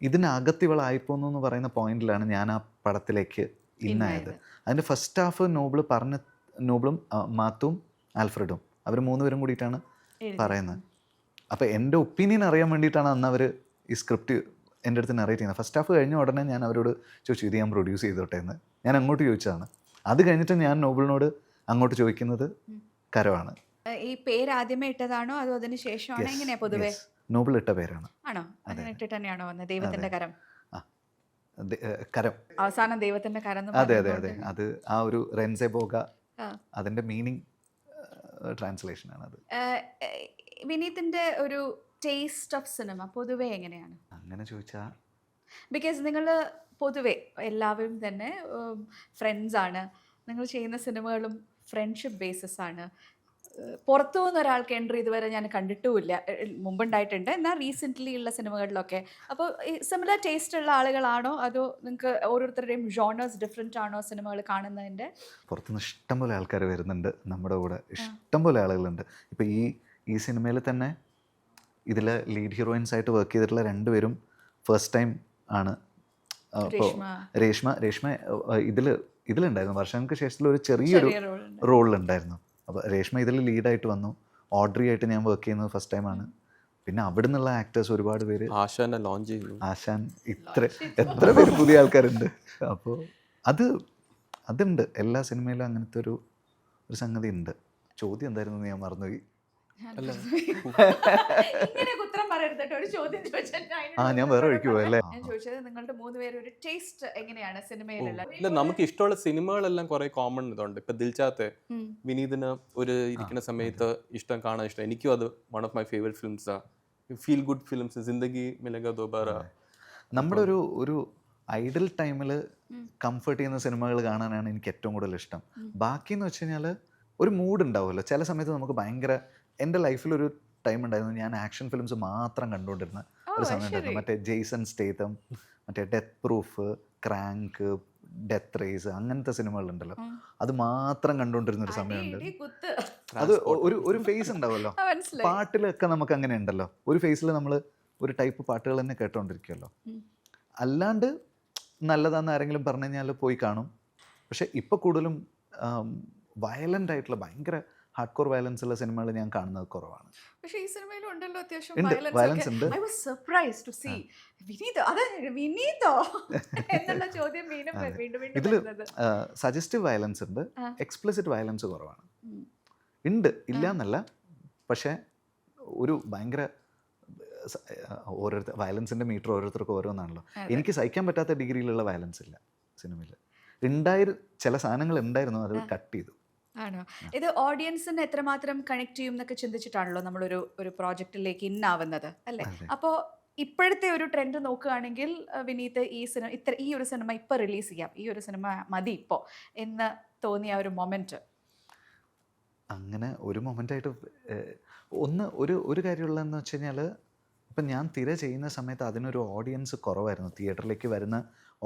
ഇതിനകത്ത് ഇവളായിപ്പോന്നു എന്ന് പറയുന്ന പോയിന്റിലാണ് ഞാൻ ആ പടത്തിലേക്ക് ഇന്നായത്. അതിൻ്റെ ഫസ്റ്റ് ഹാഫ് നോബിളും മാത്തും ആൽഫ്രഡും അവർ 3 പേരും കൂടിയിട്ടാണ് പറയുന്നത്. അപ്പോൾ എൻ്റെ ഒപ്പീനിയൻ അറിയാൻ വേണ്ടിയിട്ടാണ് അന്ന് അവർ ഈ സ്ക്രിപ്റ്റ് എൻ്റെ അടുത്ത് നറേറ്റ് ചെയ്യുന്നത്. ഫസ്റ്റ് ഹാഫ് കഴിഞ്ഞ ഉടനെ ഞാൻ അവരോട് ചോദിച്ചു, ഇത് ഞാൻ പ്രൊഡ്യൂസ് ചെയ്തോട്ടെ എന്ന്. ഞാൻ അങ്ങോട്ട് ചോദിച്ചതാണ്. അത് കഴിഞ്ഞിട്ട് ഞാൻ നോബിളിനോട് അങ്ങോട്ട് ചോദിക്കുന്നത് കരമാണ്. ഈ പേര് ആദ്യമേ ഇട്ടതാണോ അതോ അതിന് ശേഷമാണോ? എങ്ങനെയാ പൊതുവെ? നോബിൾ ഇട്ട പേരാണ്. ആണോ? അങ്ങനെ ഇട്ടിട്ട് തന്നെയാണോ വന്നത്? ദൈവത്തിന്റെ കരം. കരം, അവസാനം ദൈവത്തിന്റെ കരം. അതെ അതെ അതെ. അത് ആ ഒരു റെൻസെ ബോഗ, അതിന്റെ മീനിങ് ട്രാൻസ്ലേഷൻ ആണ് അത്. വിനീതിന്റെ ഒരു ടേസ്റ്റ് ഓഫ് സിനിമ പൊതുവെ എങ്ങനെയാണ്? അങ്ങനെ ചോദിച്ചാൽ, ബിക്കോസ് നിങ്ങൾ പൊതുവെ എല്ലാവരും തന്നെ ഫ്രണ്ട്സ് ആണ്, നിങ്ങൾ ചെയ്യുന്ന സിനിമകളും ഫ്രണ്ട്ഷിപ്പ് ബേസിസ് ആണ്. പുറത്തു നിന്ന് ഒരാൾക്ക് എൻട്രി ഇതുവരെ ഞാൻ കണ്ടിട്ടുമില്ല. മുമ്പുണ്ടായിട്ടുണ്ട്, എന്നാൽ റീസെൻ്റ്ലി ഉള്ള സിനിമകളിലൊക്കെ. അപ്പോൾ സിമിലർ ടേസ്റ്റ് ഉള്ള ആളുകളാണോ അതോ നിങ്ങൾക്ക് ഓരോരുത്തരുടെയും ജോണേഴ്സ് ഡിഫറെൻ്റ് ആണോ സിനിമകൾ കാണുന്നതിൻ്റെ? പുറത്തുനിന്ന് ഇഷ്ടംപോലെ ആൾക്കാർ വരുന്നുണ്ട് നമ്മുടെ കൂടെ, ഇഷ്ടംപോലെ ആളുകളുണ്ട്. ഇപ്പോൾ ഈ സിനിമയിൽ തന്നെ ഇതിൽ ലീഡ് ഹീറോയിൻസ് ആയിട്ട് വർക്ക് ചെയ്തിട്ടുള്ള 2 പേരും ഫസ്റ്റ് ടൈം ആണ്. അപ്പോൾ രേഷ്മ ഇതിലുണ്ടായിരുന്നു. വർഷങ്ങൾക്ക് ശേഷത്തിൽ ഒരു ചെറിയൊരു റോളിലുണ്ടായിരുന്നു. അപ്പോൾ രേഷ്മ ഇതിൽ ലീഡായിട്ട് വന്നു. ഓഡ്രി ആയിട്ട് ഞാൻ വർക്ക് ചെയ്യുന്നത് ഫസ്റ്റ് ടൈമാണ്. പിന്നെ അവിടെ നിന്നുള്ള ആക്ടേഴ്സ് ഒരുപാട് പേര്, ആശാനെ ലോഞ്ച് ചെയ്തു. ആശാൻ, എത്ര പേര് പുതിയ ആൾക്കാരുണ്ട്. അപ്പോൾ അതുണ്ട് എല്ലാ സിനിമയിലും അങ്ങനത്തെ ഒരു സംഗതി ഉണ്ട്. ചോദ്യം എന്തായിരുന്നു ഞാൻ മറന്നുപോയി. ഞാൻ വേറെ ഒഴിക്ക് പോയല്ലേ. ഞാൻ ചോദിച്ചത് നിങ്ങളുടെ 3 പേരും ഒരു ടേസ്റ്റ് എങ്ങനെയാണ് സിനിമയിലുള്ള? ഇല്ല, നമുക്ക് ഇഷ്ടമുള്ള സിനിമകളെല്ലാം കുറെ കോമൺ ഇതുണ്ട്. ഇപ്പൊ ദിൽചാത്തെ വിനീതിന് ഒരു ഇരിക്കുന്ന സമയത്ത് കാണാൻ ഇഷ്ടം. എനിക്കും അത് വൺ ഓഫ് മൈ ഫേവറേറ്റ് ഫിലിംസാ. Feel good films, Zindagi Milega Dobara. നമ്മുടെ ഒരു ഐഡൽ ടൈമിൽ കംഫർട്ട് ചെയ്യുന്ന സിനിമകൾ കാണാനാണ് എനിക്ക് ഏറ്റവും കൂടുതൽ ഇഷ്ടം. ബാക്കിയെന്ന് വെച്ച് കഴിഞ്ഞാൽ ഒരു മൂഡ് ഉണ്ടാവുമല്ലോ. ചില സമയത്ത് നമുക്ക് ഭയങ്കര, എൻ്റെ ലൈഫിലൊരു ടൈം ഉണ്ടായിരുന്നു ഞാൻ ആക്ഷൻ ഫിലിംസ് മാത്രം കണ്ടുകൊണ്ടിരുന്ന ഒരു സമയം ഉണ്ടായിരുന്നു. മറ്റേ ജെയ്സൺ സ്റ്റേത്തം, മറ്റേ death proof, crank, death race, അങ്ങനത്തെ സിനിമകളുണ്ടല്ലോ, അത് മാത്രം കണ്ടുകൊണ്ടിരുന്ന ഒരു സമയമുണ്ട്. അത് ഒരു ഫേസ് ഉണ്ടാവുമല്ലോ. പാട്ടിലൊക്കെ നമുക്ക് അങ്ങനെ ഉണ്ടല്ലോ, ഒരു ഫേസിൽ നമ്മൾ ഒരു ടൈപ്പ് പാട്ടുകൾ തന്നെ കേട്ടോണ്ടിരിക്കുമല്ലോ. അല്ലാണ്ട് നല്ലതാന്ന് ആരെങ്കിലും പറഞ്ഞു കഴിഞ്ഞാൽ പോയി കാണും. പക്ഷെ ഇപ്പോൾ കൂടുതലും വയലൻ്റ് ആയിട്ടുള്ള ഭയങ്കര ഹാർഡ് കോർ വയലൻസ് ഉള്ള സിനിമകൾ ഞാൻ കാണുന്നത് കുറവാണ്. പക്ഷേ ഈ സിനിമയിലും ഉണ്ടല്ലോ അത്യാവശ്യം വയലൻസ് ഉണ്ട്. I was surprised to see വിനീതോ എന്നുള്ള ചോദ്യം വീണ്ടും ഇതിൽ സജസ്റ്റീവ് വയലൻസ് ഉണ്ട്, എക്സ്പ്ലിസിറ്റ് വയലൻസ് കുറവാണ്. ഉണ്ട്, ഇല്ല എന്നല്ല, പക്ഷേ ഒരു ഭയങ്കര ഓരോരുത്തർ വയലൻസിൻ്റെ മീറ്റർ ഓരോരുത്തർക്കും ഓരോന്നാണല്ലോ. എനിക്ക് സഹിക്കാൻ പറ്റാത്ത ഡിഗ്രിയിലുള്ള വയലൻസ് ഇല്ല സിനിമയിൽ. ചില സാധനങ്ങൾ ഉണ്ടായിരുന്നു, അത് കട്ട് ചെയ്തു. ആണോ? ഇത് ഓഡിയൻസിന് എത്രമാത്രം കണക്ട് ചെയ്യും എന്നൊക്കെ ചിന്തിച്ചിട്ടാണല്ലോ നമ്മളൊരു പ്രോജക്റ്റിലേക്ക് ഇന്നാവുന്നത് അല്ലേ? അപ്പോൾ ഇപ്പോഴത്തെ ഒരു ട്രെൻഡ് നോക്കുകയാണെങ്കിൽ വിനീത് ഈ ഒരു സിനിമ ഇപ്പോൾ റിലീസ് ചെയ്യാം, ഈ ഒരു സിനിമ മതി ഇപ്പോൾ എന്ന് തോന്നിയ ഒരു മൊമെന്റ്? അങ്ങനെ ഒരു മൊമെൻ്റായിട്ട് ഒരു കാര്യമുള്ളതെന്ന് വെച്ച് കഴിഞ്ഞാൽ, ഇപ്പം ഞാൻ തിര ചെയ്യുന്ന സമയത്ത് അതിനൊരു ഓഡിയൻസ് കുറവായിരുന്നു. തിയേറ്ററിലേക്ക് വരുന്ന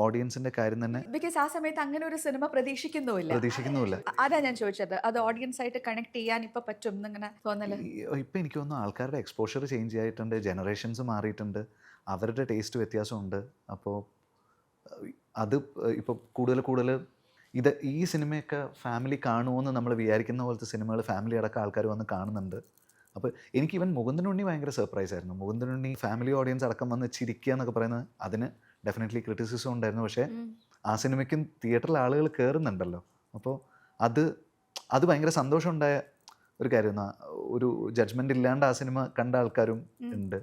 ഓഡിയൻസിൻ്റെ കാര്യം തന്നെ ബിക്കോസ് ആ സമയത്ത് അങ്ങനെ ഒരു സിനിമ പ്രതീക്ഷിക്കുന്നുമില്ല. അതാ ഞാൻ ചോദിച്ചത്, അത് ഓഡിയൻസ് ആയിട്ട് കണക്ട് ചെയ്യാൻ ഇപ്പൊ പറ്റും എന്നിങ്ങനെ തോന്നല്. ഇപ്പം എനിക്ക് തോന്നുന്നു ആൾക്കാരുടെ എക്സ്പോഷർ ചേഞ്ച് ആയിട്ടുണ്ട്, ജനറേഷൻസ് മാറിയിട്ടുണ്ട്, അവരുടെ ടേസ്റ്റ് വ്യത്യാസമുണ്ട്. അപ്പോൾ അത് ഇപ്പോൾ കൂടുതൽ ഈ സിനിമയൊക്കെ ഫാമിലി കാണുമോയെന്ന് നമ്മൾ വിചാരിക്കുന്ന പോലത്തെ സിനിമകൾ ഫാമിലി അടക്കം ആൾക്കാർ വന്ന് കാണുന്നുണ്ട്. അപ്പോൾ എനിക്ക് ഈവൻ മുകുന്ദനുണ്ണി ഭയങ്കര സർപ്രൈസ് ആയിരുന്നു. മുകുന്ദനുണ്ണി ഫാമിലി ഓഡിയൻസ് അടക്കം വന്ന് ചിരിക്കുക എന്നൊക്കെ പറയുന്നത്, അതിന് ഡെഫിനറ്റ്ലി ക്രിറ്റിസിസം ഉണ്ടായിരുന്നു. പക്ഷേ ആ സിനിമയ്ക്കും തിയേറ്ററിൽ ആളുകൾ കയറുന്നുണ്ടല്ലോ. അപ്പോൾ അത് ഭയങ്കര സന്തോഷമുണ്ടായ ഒരു കാര്യമാണ്. ഒരു ജഡ്ജ്മെൻ്റ് ഇല്ലാണ്ട് ആ സിനിമ കണ്ട ആൾക്കാരും ഉണ്ട്.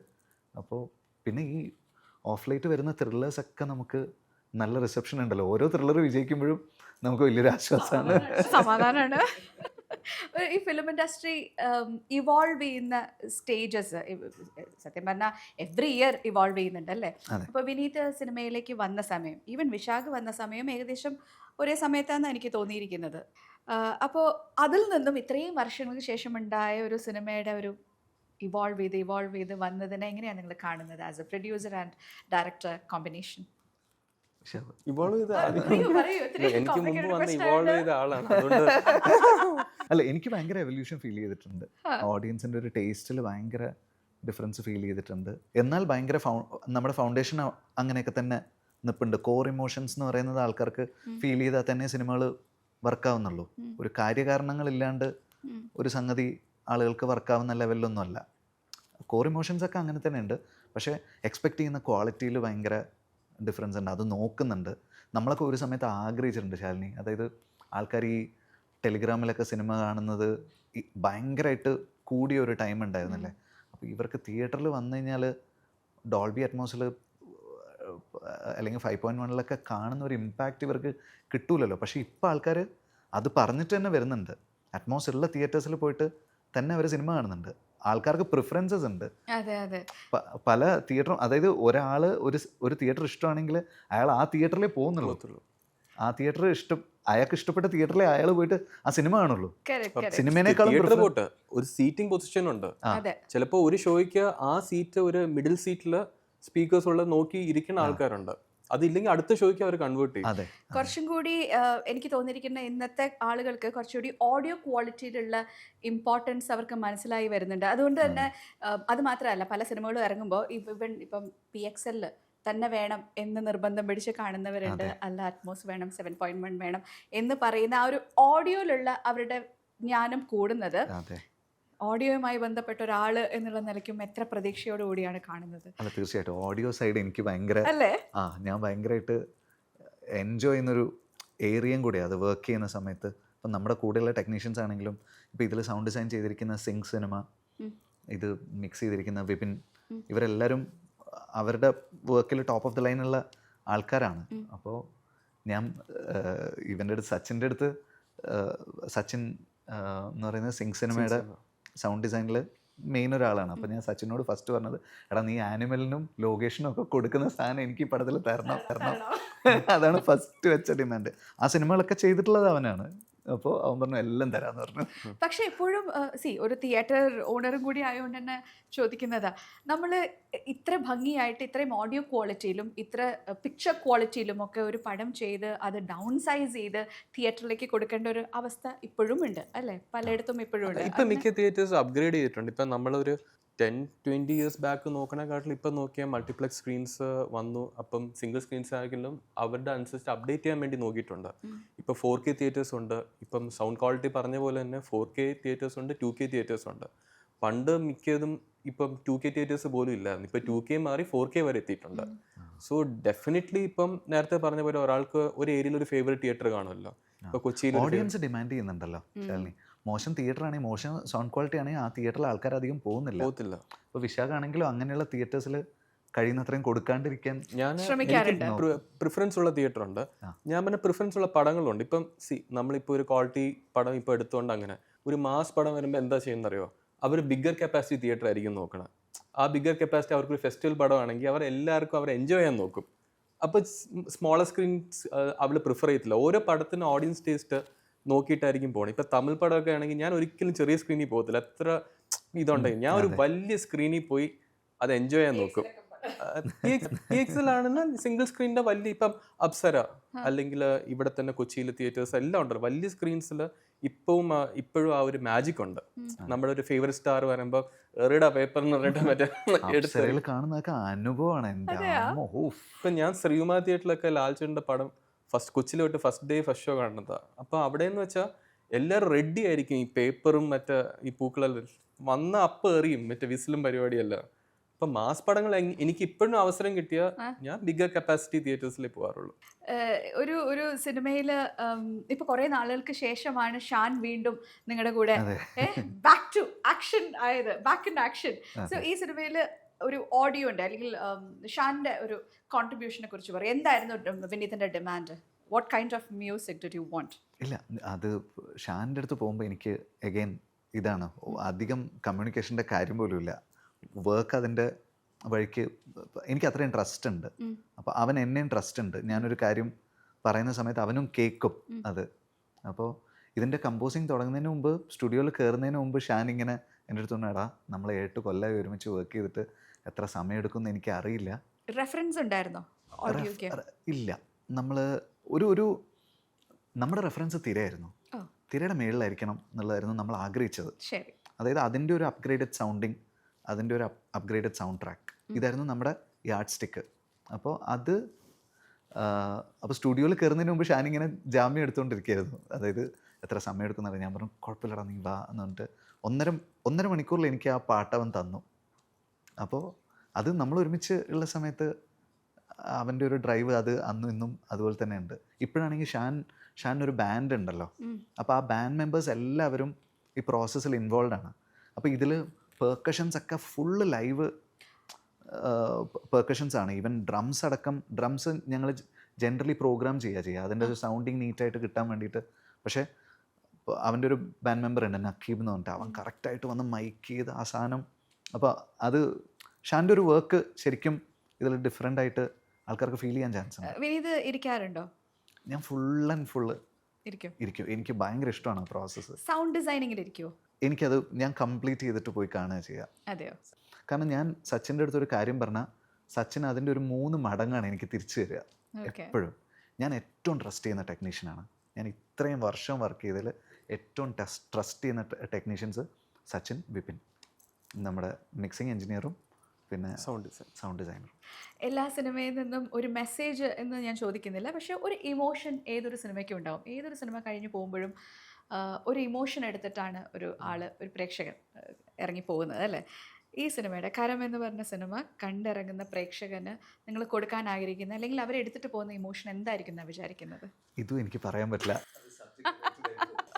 അപ്പോൾ പിന്നെ ഈ ഓഫ് ലൈറ്റ് വരുന്ന ത്രില്ലേഴ്സൊക്കെ നമുക്ക് നല്ല റിസപ്ഷൻ ഉണ്ടല്ലോ. ഓരോ ത്രില്ലർ വിജയിക്കുമ്പോഴും നമുക്ക് വലിയൊരു ആശ്വാസമാണ്, സമാധാനമാണ്. ഈ ഫിലിം ഇൻഡസ്ട്രി ഇവോൾവ് ചെയ്യുന്ന സ്റ്റേജസ് സത്യം പറഞ്ഞാൽ എവ്രി ഇയർ ഇവോൾവ് ചെയ്യുന്നുണ്ട് അല്ലേ? അപ്പോൾ വിനീത് സിനിമയിലേക്ക് വന്ന സമയം, ഈവൻ വിശാഖ് വന്ന സമയം ഏകദേശം ഒരേ സമയത്താണ് എനിക്ക് തോന്നിയിരിക്കുന്നത്. അപ്പോൾ അതിൽ നിന്നും ഇത്രയും വർഷങ്ങൾക്ക് ശേഷം ഉണ്ടായ ഒരു സിനിമയുടെ ഒരു ഇവോൾവ് ചെയ്ത് വന്നതിനെ എങ്ങനെയാണ് നിങ്ങൾ കാണുന്നത് as a producer and director combination? Evolve ചെയ്ത എനിക്ക് മുമ്പ് വന്ന് ഇവോൾവ് ചെയ്ത ആളാണ്. അതുകൊണ്ട് അല്ല, എനിക്ക് ഭയങ്കര എവല്യൂഷൻ ഫീൽ ചെയ്തിട്ടുണ്ട്. ഓഡിയൻസിൻ്റെ ഒരു ടേസ്റ്റിൽ ഭയങ്കര ഡിഫറൻസ് ഫീൽ ചെയ്തിട്ടുണ്ട്. എന്നാൽ ഭയങ്കര നമ്മുടെ ഫൗണ്ടേഷൻ അങ്ങനെയൊക്കെ തന്നെ നിൽപ്പുണ്ട്. കോർ ഇമോഷൻസ് എന്ന് പറയുന്നത് ആൾക്കാർക്ക് ഫീൽ ചെയ്താൽ തന്നെ സിനിമകൾ വർക്കാവുന്നുള്ളൂ. ഒരു കാര്യകാരണങ്ങളില്ലാണ്ട് ഒരു സംഗതി ആളുകൾക്ക് വർക്കാവുന്ന ലെവലിലൊന്നും അല്ല. കോർ ഇമോഷൻസ് ഒക്കെ അങ്ങനെ തന്നെ ഉണ്ട്. പക്ഷേ എക്സ്പെക്റ്റ് ചെയ്യുന്ന ക്വാളിറ്റിയിൽ ഭയങ്കര ഡിഫറൻസ് ഉണ്ട്. അത് നോക്കുന്നുണ്ട്. നമ്മളൊക്കെ ഒരു സമയത്ത് ആഗ്രഹിച്ചിട്ടുണ്ട് ശാലിനി. അതായത് ആൾക്കാർ ഈ ടെലിഗ്രാമിലൊക്കെ സിനിമ കാണുന്നത് ഭയങ്കരമായിട്ട് കൂടിയ ഒരു ടൈം ഉണ്ടായിരുന്നല്ലേ. അപ്പോൾ ഇവർക്ക് തിയേറ്ററിൽ വന്നു കഴിഞ്ഞാൽ ഡോൾബി അറ്റ്മോസിൽ അല്ലെങ്കിൽ 5.1 കാണുന്ന ഒരു ഇമ്പാക്റ്റ് ഇവർക്ക് കിട്ടൂലല്ലോ. പക്ഷേ ഇപ്പോൾ ആൾക്കാർ അത് പറഞ്ഞിട്ട് തന്നെ വരുന്നുണ്ട്. അറ്റ്മോസ് ഉള്ള തിയേറ്റേഴ്സിൽ പോയിട്ട് തന്നെ അവർ സിനിമ കാണുന്നുണ്ട്. ആൾക്കാർക്ക് പ്രിഫറൻസസ് ഉണ്ട് പല തിയേറ്ററും. അതായത് ഒരാൾ ഒരു തിയേറ്റർ ഇഷ്ടമാണെങ്കിൽ അയാൾ ആ തിയേറ്ററിലേ പോകുന്നുള്ളൂ. ആ തിയേറ്റർ അയാൾക്ക് ഇഷ്ടപ്പെട്ട തിയേറ്ററിലെ അയാൾ പോയിട്ട് ആ സിനിമ കാണുള്ളൂ. സിനിമേനേക്കാളും ഒരു സീറ്റിംഗ് പൊസിഷൻ ഉണ്ട്. ചിലപ്പോൾ ഒരു ഷോയ്ക്ക് ആ സീറ്റ് ഒരു മിഡിൽ സീറ്റിൽ സ്പീക്കേഴ്സ് ഉള്ള നോക്കി ഇരിക്കുന്ന ആൾക്കാരുണ്ട്. അതില്ലെങ്കിൽ അടുത്ത ഷോയ്ക്ക് അവർ കൺവേർട്ട് ചെയ്യും. കുറച്ചും കൂടി എനിക്ക് തോന്നിയിരിക്കുന്ന ഇന്നത്തെ ആളുകൾക്ക് കുറച്ചുകൂടി ഓഡിയോ ക്വാളിറ്റിയിലുള്ള ഇമ്പോർട്ടൻസ് അവർക്ക് മനസ്സിലായി വരുന്നുണ്ട്. അതുകൊണ്ട് തന്നെ അത് മാത്രമല്ല, പല സിനിമകളും ഇറങ്ങുമ്പോൾ ഇപ്പം PXL തന്നെ വേണം എന്ന് നിർബന്ധം പിടിച്ച് കാണുന്നവരുണ്ട്. അല്ല അറ്റ്മോസ് വേണം, 7.1 വേണം എന്ന് പറയുന്ന ആ ഒരു ഓഡിയോയിലുള്ള അവരുടെ ജ്ഞാനം കൂടുന്നത് ഓഡിയോയുമായി ബന്ധപ്പെട്ട ഒരാൾ എന്നുള്ള നിലയ്ക്കും എത്ര പ്രതീക്ഷയോടുകൂടിയാണ് കാണുന്നത്. അല്ല, തീർച്ചയായിട്ടും ഓഡിയോ സൈഡ് എനിക്ക് ഭയങ്കര ഞാൻ ഭയങ്കരമായിട്ട് എൻജോയ് ചെയ്യുന്നൊരു ഏരിയയും കൂടിയാണ് അത് വർക്ക് ചെയ്യുന്ന സമയത്ത്. ഇപ്പം നമ്മുടെ കൂടെയുള്ള ടെക്നീഷ്യൻസ് ആണെങ്കിലും, ഇപ്പോൾ ഇതിൽ സൗണ്ട് ഡിസൈൻ ചെയ്തിരിക്കുന്ന സിങ്ക് സിനിമ, ഇത് മിക്സ് ചെയ്തിരിക്കുന്ന വിപിൻ, ഇവരെല്ലാവരും അവരുടെ വർക്കിൽ ടോപ്പ് ഓഫ് ദ ലൈനുള്ള ആൾക്കാരാണ്. അപ്പോൾ ഞാൻ ഇവൻ്റെ അടുത്ത് സച്ചിൻ എന്ന് പറയുന്നത് സിങ്ക് സിനിമയുടെ സൗണ്ട് ഡിസൈനിൽ മെയിൻ ഒരാളാണ്. അപ്പോൾ ഞാൻ സച്ചിനോട് ഫസ്റ്റ് പറഞ്ഞത്, എടാ നീ ആനിമലിനും ലൊക്കേഷനും ഒക്കെ കൊടുക്കുന്ന സാധനം എനിക്ക് ഈ പടത്തിൽ തരണം. അതാണ് ഫസ്റ്റ് വെച്ച ഡിമാൻഡ്. ആ സിനിമകളൊക്കെ ചെയ്തിട്ടുള്ളത് അവനാണ്. അപ്പോൾ അവൻ പറഞ്ഞു എല്ലാം തരാമെന്ന് പറഞ്ഞു. പക്ഷേ ഇപ്പോഴും ഒരു തിയേറ്റർ ഓണറും കൂടി ആയതുകൊണ്ട് തന്നെ ചോദിക്കുന്നതാ, നമ്മൾ ഇത്ര ഭംഗിയായിട്ട് ഇത്രയും ഓഡിയോ ക്വാളിറ്റിയിലും ഇത്ര പിക്ചർ ക്വാളിറ്റിയിലും ഒക്കെ ഒരു പടം ചെയ്ത് അത് ഡൗൺ സൈസ് ചെയ്ത് തിയേറ്ററിലേക്ക് കൊടുക്കേണ്ട ഒരു അവസ്ഥ ഇപ്പോഴും ഉണ്ട് അല്ലേ? പലയിടത്തും ഇപ്പോഴും ഉണ്ട്. ഇപ്പം മിക്ക തിയേറ്റേഴ്സ് അപ്ഗ്രേഡ് ചെയ്തിട്ടുണ്ട്. ഇപ്പം നമ്മളൊരു 10-20 years ബാക്ക് നോക്കണേക്കാട്ടിൽ ഇപ്പം നോക്കിയാൽ മൾട്ടിപ്ലക്സ് സ്ക്രീൻസ് വന്നു. അപ്പം സിംഗിൾ സ്ക്രീൻസ് ആണെങ്കിലും അവരുടെ അനുസരിച്ച് അപ്ഡേറ്റ് ചെയ്യാൻ വേണ്ടി നോക്കിയിട്ടുണ്ട്. ഇപ്പോൾ 4K തിയേറ്റേഴ്സ് ഉണ്ട്. ഇപ്പം സൗണ്ട് ക്വാളിറ്റി പറഞ്ഞ പോലെ തന്നെ 4K തിയേറ്റേഴ്സ് ഉണ്ട്, 2K തിയേറ്റേഴ്സ് ഉണ്ട്. പണ്ട് മിക്കതും ഇപ്പം 2K തിയേറ്റേഴ്സ് പോലും ഇല്ലായിരുന്നു. ഇപ്പം 2K മാറി 4K വരെ എത്തിയിട്ടുണ്ട്. സോ ഡെഫിനറ്റ്ലി ഇപ്പം നേരത്തെ പറഞ്ഞ പോലെ ഒരാൾക്ക് ഒരു ഏരിയയിൽ ഒരു ഫേവറേറ്റ് തിയേറ്റർ കാണുമല്ലോ. ഇപ്പോൾ കൊച്ചിയിൽ ഓഡിയൻസ് ഡിമാൻഡ് ചെയ്യുന്നുണ്ടല്ലോ. മോശം തിയേറ്റർ ആണെങ്കിൽ, മോശം സൗണ്ട് ക്വാളിറ്റി ആണെങ്കിൽ ആ തിയേറ്ററിൽ ആൾക്കാർ അധികം പോകുന്നില്ല. ഇപ്പോൾ വിശാഖാണെങ്കിലും അങ്ങനെയുള്ള തിയേറ്റേഴ്സിൽ കഴിയുന്നത്രയും കൊടുക്കാണ്ടിരിക്കാൻ ഞാൻ പ്രിഫറൻസ് ഉള്ള തിയേറ്റർ ഉണ്ട്. ഞാൻ പിന്നെ പ്രിഫറൻസ് ഉള്ള പടങ്ങളുണ്ട്. ഇപ്പം നമ്മളിപ്പോൾ ഒരു ക്വാളിറ്റി പടം ഇപ്പോൾ എടുത്തുകൊണ്ട് അങ്ങനെ ഒരു മാസ് പടം വരുമ്പോൾ എന്താ ചെയ്യുന്നറിയോ, അവർ ബിഗ്ഗർ കപ്പാസിറ്റി തിയേറ്റർ ആയിരിക്കും നോക്കണം. ആ ബിഗ്ഗർ കപ്പാസിറ്റി അവർക്കൊരു ഫെസ്റ്റിവൽ പടമാണെങ്കിൽ അവർ എല്ലാവർക്കും അവർ എൻജോയ് ചെയ്യാൻ നോക്കും. അപ്പോൾ സ്മോളർ സ്ക്രീൻസ് അവൾ പ്രിഫർ ചെയ്യത്തില്ല. ഓരോ പടത്തിന് ഓഡിയൻസ് ടേസ്റ്റ് നോക്കിയിട്ടായിരിക്കും പോകണം. ഇപ്പൊ തമിഴ് പടമൊക്കെ ആണെങ്കിൽ ഞാൻ ഒരിക്കലും ചെറിയ സ്ക്രീനിൽ പോകത്തില്ല. എത്ര ഇതുണ്ടെങ്കിൽ ഞാൻ ഒരു വലിയ സ്ക്രീനിൽ പോയി അത് എൻജോയ് ചെയ്യാൻ നോക്കും. TXL സിംഗിൾ സ്ക്രീനിന്റെ വലിയ ഇപ്പം അപ്സര അല്ലെങ്കിൽ ഇവിടെ തന്നെ കൊച്ചിയിലെ തിയേറ്റേഴ്സ് എല്ലാം ഉണ്ടല്ലോ, വലിയ സ്ക്രീൻസിൽ ഇപ്പോഴും ആ ഒരു മാജിക് ഉണ്ട്. നമ്മുടെ ഒരു ഫേവറേറ്റ് സ്റ്റാർ വരുമ്പോൾ എറിയുടെ പേപ്പർ എന്ന് പറഞ്ഞിട്ട് മറ്റേ എടുത്ത് കാണുന്നതൊക്കെ അനുഭവമാണ്. ഇപ്പൊ ഞാൻ ശ്രീകുമാർ തിയേറ്ററിലൊക്കെ ലാൽച്ചന്റെ പടം കൊച്ചിയിൽ തൊട്ട് ഫസ്റ്റ് ഡേ ഫസ്റ്റ് ഷോ കാണുന്നതാ. അപ്പൊ അവിടെ എന്ന് വെച്ചാൽ എല്ലാവരും റെഡി ആയിരിക്കും, ഈ പേപ്പറും മറ്റേ ഈ പൂക്കളെല്ലാം വന്ന അപ്പം എറിയും, മറ്റേ വിസിലും പരിപാടിയല്ല. അപ്പൊ മാസ് പടങ്ങൾ എനിക്ക് ഇപ്പോഴും അവസരം കിട്ടിയ ഞാൻ ബിഗർ കപ്പാസിറ്റി തിയേറ്റേഴ്സിലേ പോകാറുള്ളൂ. ഒരു സിനിമയിൽ ഇപ്പൊ കുറെ നാളുകൾക്ക് ശേഷമാണ് ഷാൻ വീണ്ടും നിങ്ങളുടെ കൂടെ ബാക്ക് ടു ആക്ഷൻ ആയത്, ബാക്ക് ഇൻ ആക്ഷൻ. സോ ഈ സിനിമയിൽ ഒരു ഓഡിയോ ഉണ്ട്, അല്ലെങ്കിൽ ഷാന്റെ ഒരു കോൺട്രിബ്യൂഷനെ കുറിച്ച് പറയും. എന്തായിരുന്നു വിനീതിന്റെ demand? What kind of music did you want? ഇല്ല, അത് ഷാൻ്റെ അടുത്ത് പോകുമ്പോൾ എനിക്ക് എഗെയിൻ ഇതാണ്, അധികം കമ്മ്യൂണിക്കേഷൻ്റെ കാര്യം പോലും ഇല്ല. വർക്ക് അതിൻ്റെ വഴിക്ക് എനിക്ക് അത്രയും ട്രസ്റ്റ് ഉണ്ട്. അപ്പോൾ അവൻ എന്നെയും ട്രസ്റ്റ് ഉണ്ട്. ഞാനൊരു കാര്യം പറയുന്ന സമയത്ത് അവനും കേൾക്കും അത്. അപ്പോൾ ഇതിൻ്റെ കമ്പോസിങ് തുടങ്ങുന്നതിന് മുമ്പ്, സ്റ്റുഡിയോയിൽ കയറുന്നതിന് മുമ്പ് ഷാൻ ഇങ്ങനെ എൻ്റെ അടുത്ത് എടാ നമ്മൾ 7 കൊല്ലമായി ഒരുമിച്ച് വർക്ക് ചെയ്തിട്ട് എത്ര സമയം എടുക്കുമെന്ന് എനിക്ക് അറിയില്ല. റെഫറൻസ് ഉണ്ടായിരുന്നോ? ഇല്ല, നമ്മൾ ഒരു നമ്മുടെ റെഫറൻസ് തിരയായിരുന്നു. തിരയുടെ മേളിലായിരിക്കണം എന്നുള്ളതായിരുന്നു നമ്മൾ ആഗ്രഹിച്ചത്. അതായത് അതിൻ്റെ ഒരു അപ്ഗ്രേഡഡ് സൗണ്ടിങ്, അതിൻ്റെ ഒരു അപ്ഗ്രേഡഡ് സൗണ്ട് ട്രാക്ക്, ഇതായിരുന്നു നമ്മുടെ യാർഡ് സ്റ്റിക്ക്. അപ്പോൾ അപ്പോൾ സ്റ്റുഡിയോയിൽ കയറുന്നതിന് മുമ്പ് ഷാൻ ഇങ്ങനെ ജാമ്യം എടുത്തുകൊണ്ടിരിക്കുകയായിരുന്നു. അതായത് എത്ര സമയം എടുക്കുന്നത്. ഞാൻ പറഞ്ഞു കുഴപ്പമില്ലടാ നീ വാ എന്ന് പറഞ്ഞിട്ട് ഒന്നര മണിക്കൂറിൽ എനിക്ക് ആ പാട്ട് അവൻ തന്നു. അപ്പോൾ അത് നമ്മൾ ഒരുമിച്ച് ഉള്ള സമയത്ത് അവൻ്റെ ഒരു ഡ്രൈവ് അത് അന്നും ഇന്നും അതുപോലെ തന്നെ ഉണ്ട്. ഇപ്പോഴാണെങ്കിൽ ഷാനൊരു ബാൻഡ് ഉണ്ടല്ലോ, അപ്പോൾ ആ ബാൻഡ് മെമ്പേഴ്സ് എല്ലാവരും ഈ പ്രോസസ്സിൽ ഇൻവോൾവ് ആണ്. അപ്പോൾ ഇതിൽ പെർക്കഷൻസ് ഒക്കെ ഫുള്ള് ലൈവ് പെർക്കഷൻസ് ആണ്. ഈവൻ ഡ്രംസ് അടക്കം, ഡ്രംസ് ഞങ്ങൾ ജനറലി പ്രോഗ്രാം ചെയ്യുക അതിൻ്റെ ഒരു സൗണ്ടിങ് നീറ്റായിട്ട് കിട്ടാൻ വേണ്ടിയിട്ട്. പക്ഷേ അവൻ്റെ ഒരു ബാൻഡ് മെമ്പർ ഉണ്ട് നക്കീബ് എന്ന് പറഞ്ഞിട്ട്, അവൻ കറക്റ്റായിട്ട് വന്ന് മൈക്ക് ചെയ്ത് ആ സാധനം. അപ്പോൾ അത് ഷാൻ്റെ ഒരു വർക്ക് ശരിക്കും ഇതിൽ ഡിഫറെൻ്റ് ആയിട്ട് ആൾക്കാർക്ക് ഫീൽ ചെയ്യാൻ ചാൻസ് ഉണ്ട്. വിനീത് ഇരിക്കാറുണ്ടോ? ഞാൻ ഫുൾ ഇരിക്കും. എനിക്ക് ഭയങ്കര ഇഷ്ടമാണ് ആ പ്രോസസ്സ്. സൗണ്ട് ഡിസൈനിങ്ങിൽ ഇരിക്കുമോ? എനിക്കത് ഞാൻ കംപ്ലീറ്റ് ചെയ്തിട്ട് പോയി കാണുക ചെയ്യുക. അതെയോ? കാരണം ഞാൻ സച്ചിൻ്റെ അടുത്തൊരു കാര്യം പറഞ്ഞാൽ സച്ചിൻ അതിൻ്റെ ഒരു 3 മടങ്ങാണ് എനിക്ക് തിരിച്ചു തരിക എപ്പോഴും. ഞാൻ ഏറ്റവും ട്രസ്റ്റ് ചെയ്യുന്ന ടെക്നീഷ്യനാണ്. ഞാൻ ഇത്രയും വർഷം വർക്ക് ചെയ്തതിൽ ഏറ്റവും ട്രസ്റ്റ് ചെയ്യുന്ന ടെക്നീഷ്യൻസ് സച്ചിൻ, വിപിൻ, നമ്മുടെ മിക്സിംഗ് എഞ്ചിനീയറും പിന്നെ സൗണ്ട് ഡിസൈനറും. എല്ലാ സിനിമയിൽ നിന്നും ഒരു മെസ്സേജ് എന്ന് ഞാൻ ചോദിക്കുന്നില്ല, പക്ഷേ ഒരു ഇമോഷൻ ഏതൊരു സിനിമയ്ക്കും ഉണ്ടാവും. ഏതൊരു സിനിമ കഴിഞ്ഞ് പോകുമ്പോഴും ഒരു ഇമോഷൻ എടുത്തിട്ടാണ് ഒരു പ്രേക്ഷകൻ ഇറങ്ങിപ്പോകുന്നത് അല്ലേ? ഈ സിനിമയുടെ കരം എന്ന് പറഞ്ഞ സിനിമ കണ്ടിറങ്ങുന്ന പ്രേക്ഷകന് നിങ്ങൾ കൊടുക്കാൻ ആഗ്രഹിക്കുന്ന, അല്ലെങ്കിൽ അവരെടുത്തിട്ട് പോകുന്ന ഇമോഷൻ എന്തായിരിക്കും എന്നാണ് വിചാരിക്കുന്നത്? ഇതും എനിക്ക് പറയാൻ പറ്റില്ല,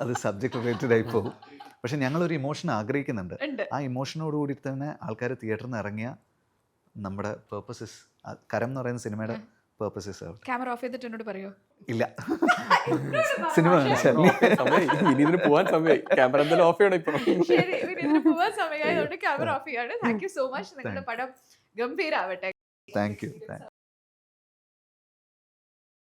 അത് സബ്ജക്റ്റ് റിലേറ്റഡ് ആയി പോകും. പക്ഷെ ഞങ്ങളൊരു ഇമോഷൻ ആഗ്രഹിക്കുന്നുണ്ട്. ആ ഇമോഷനോട് കൂടി തന്നെ ആൾക്കാർ തിയേറ്ററിൽ നിന്ന് ഇറങ്ങിയ നമ്മുടെ പേർപ്പസസ്, കരം എന്ന് പറയുന്ന സിനിമയുടെ പേർപ്പസസ്. ക്യാമറ ഓഫ് ചെയ്തിട്ട് എന്നോട് പറയോ? ഇല്ല, സിനിമ ഇതിന് പോവാൻ സമയമായി, ക്യാമറ എന്തായാലും ഓഫ് ചെയ്യണം. ഇപ്പോൾ ശരി, ഇതിന് പോവാൻ സമയമായതുകൊണ്ട് ക്യാമറ ഓഫ് ചെയ്യാണ്. Thank you so much. നിങ്ങളുടെ പടം ഗംഭീരാവട്ടെ. Thank you.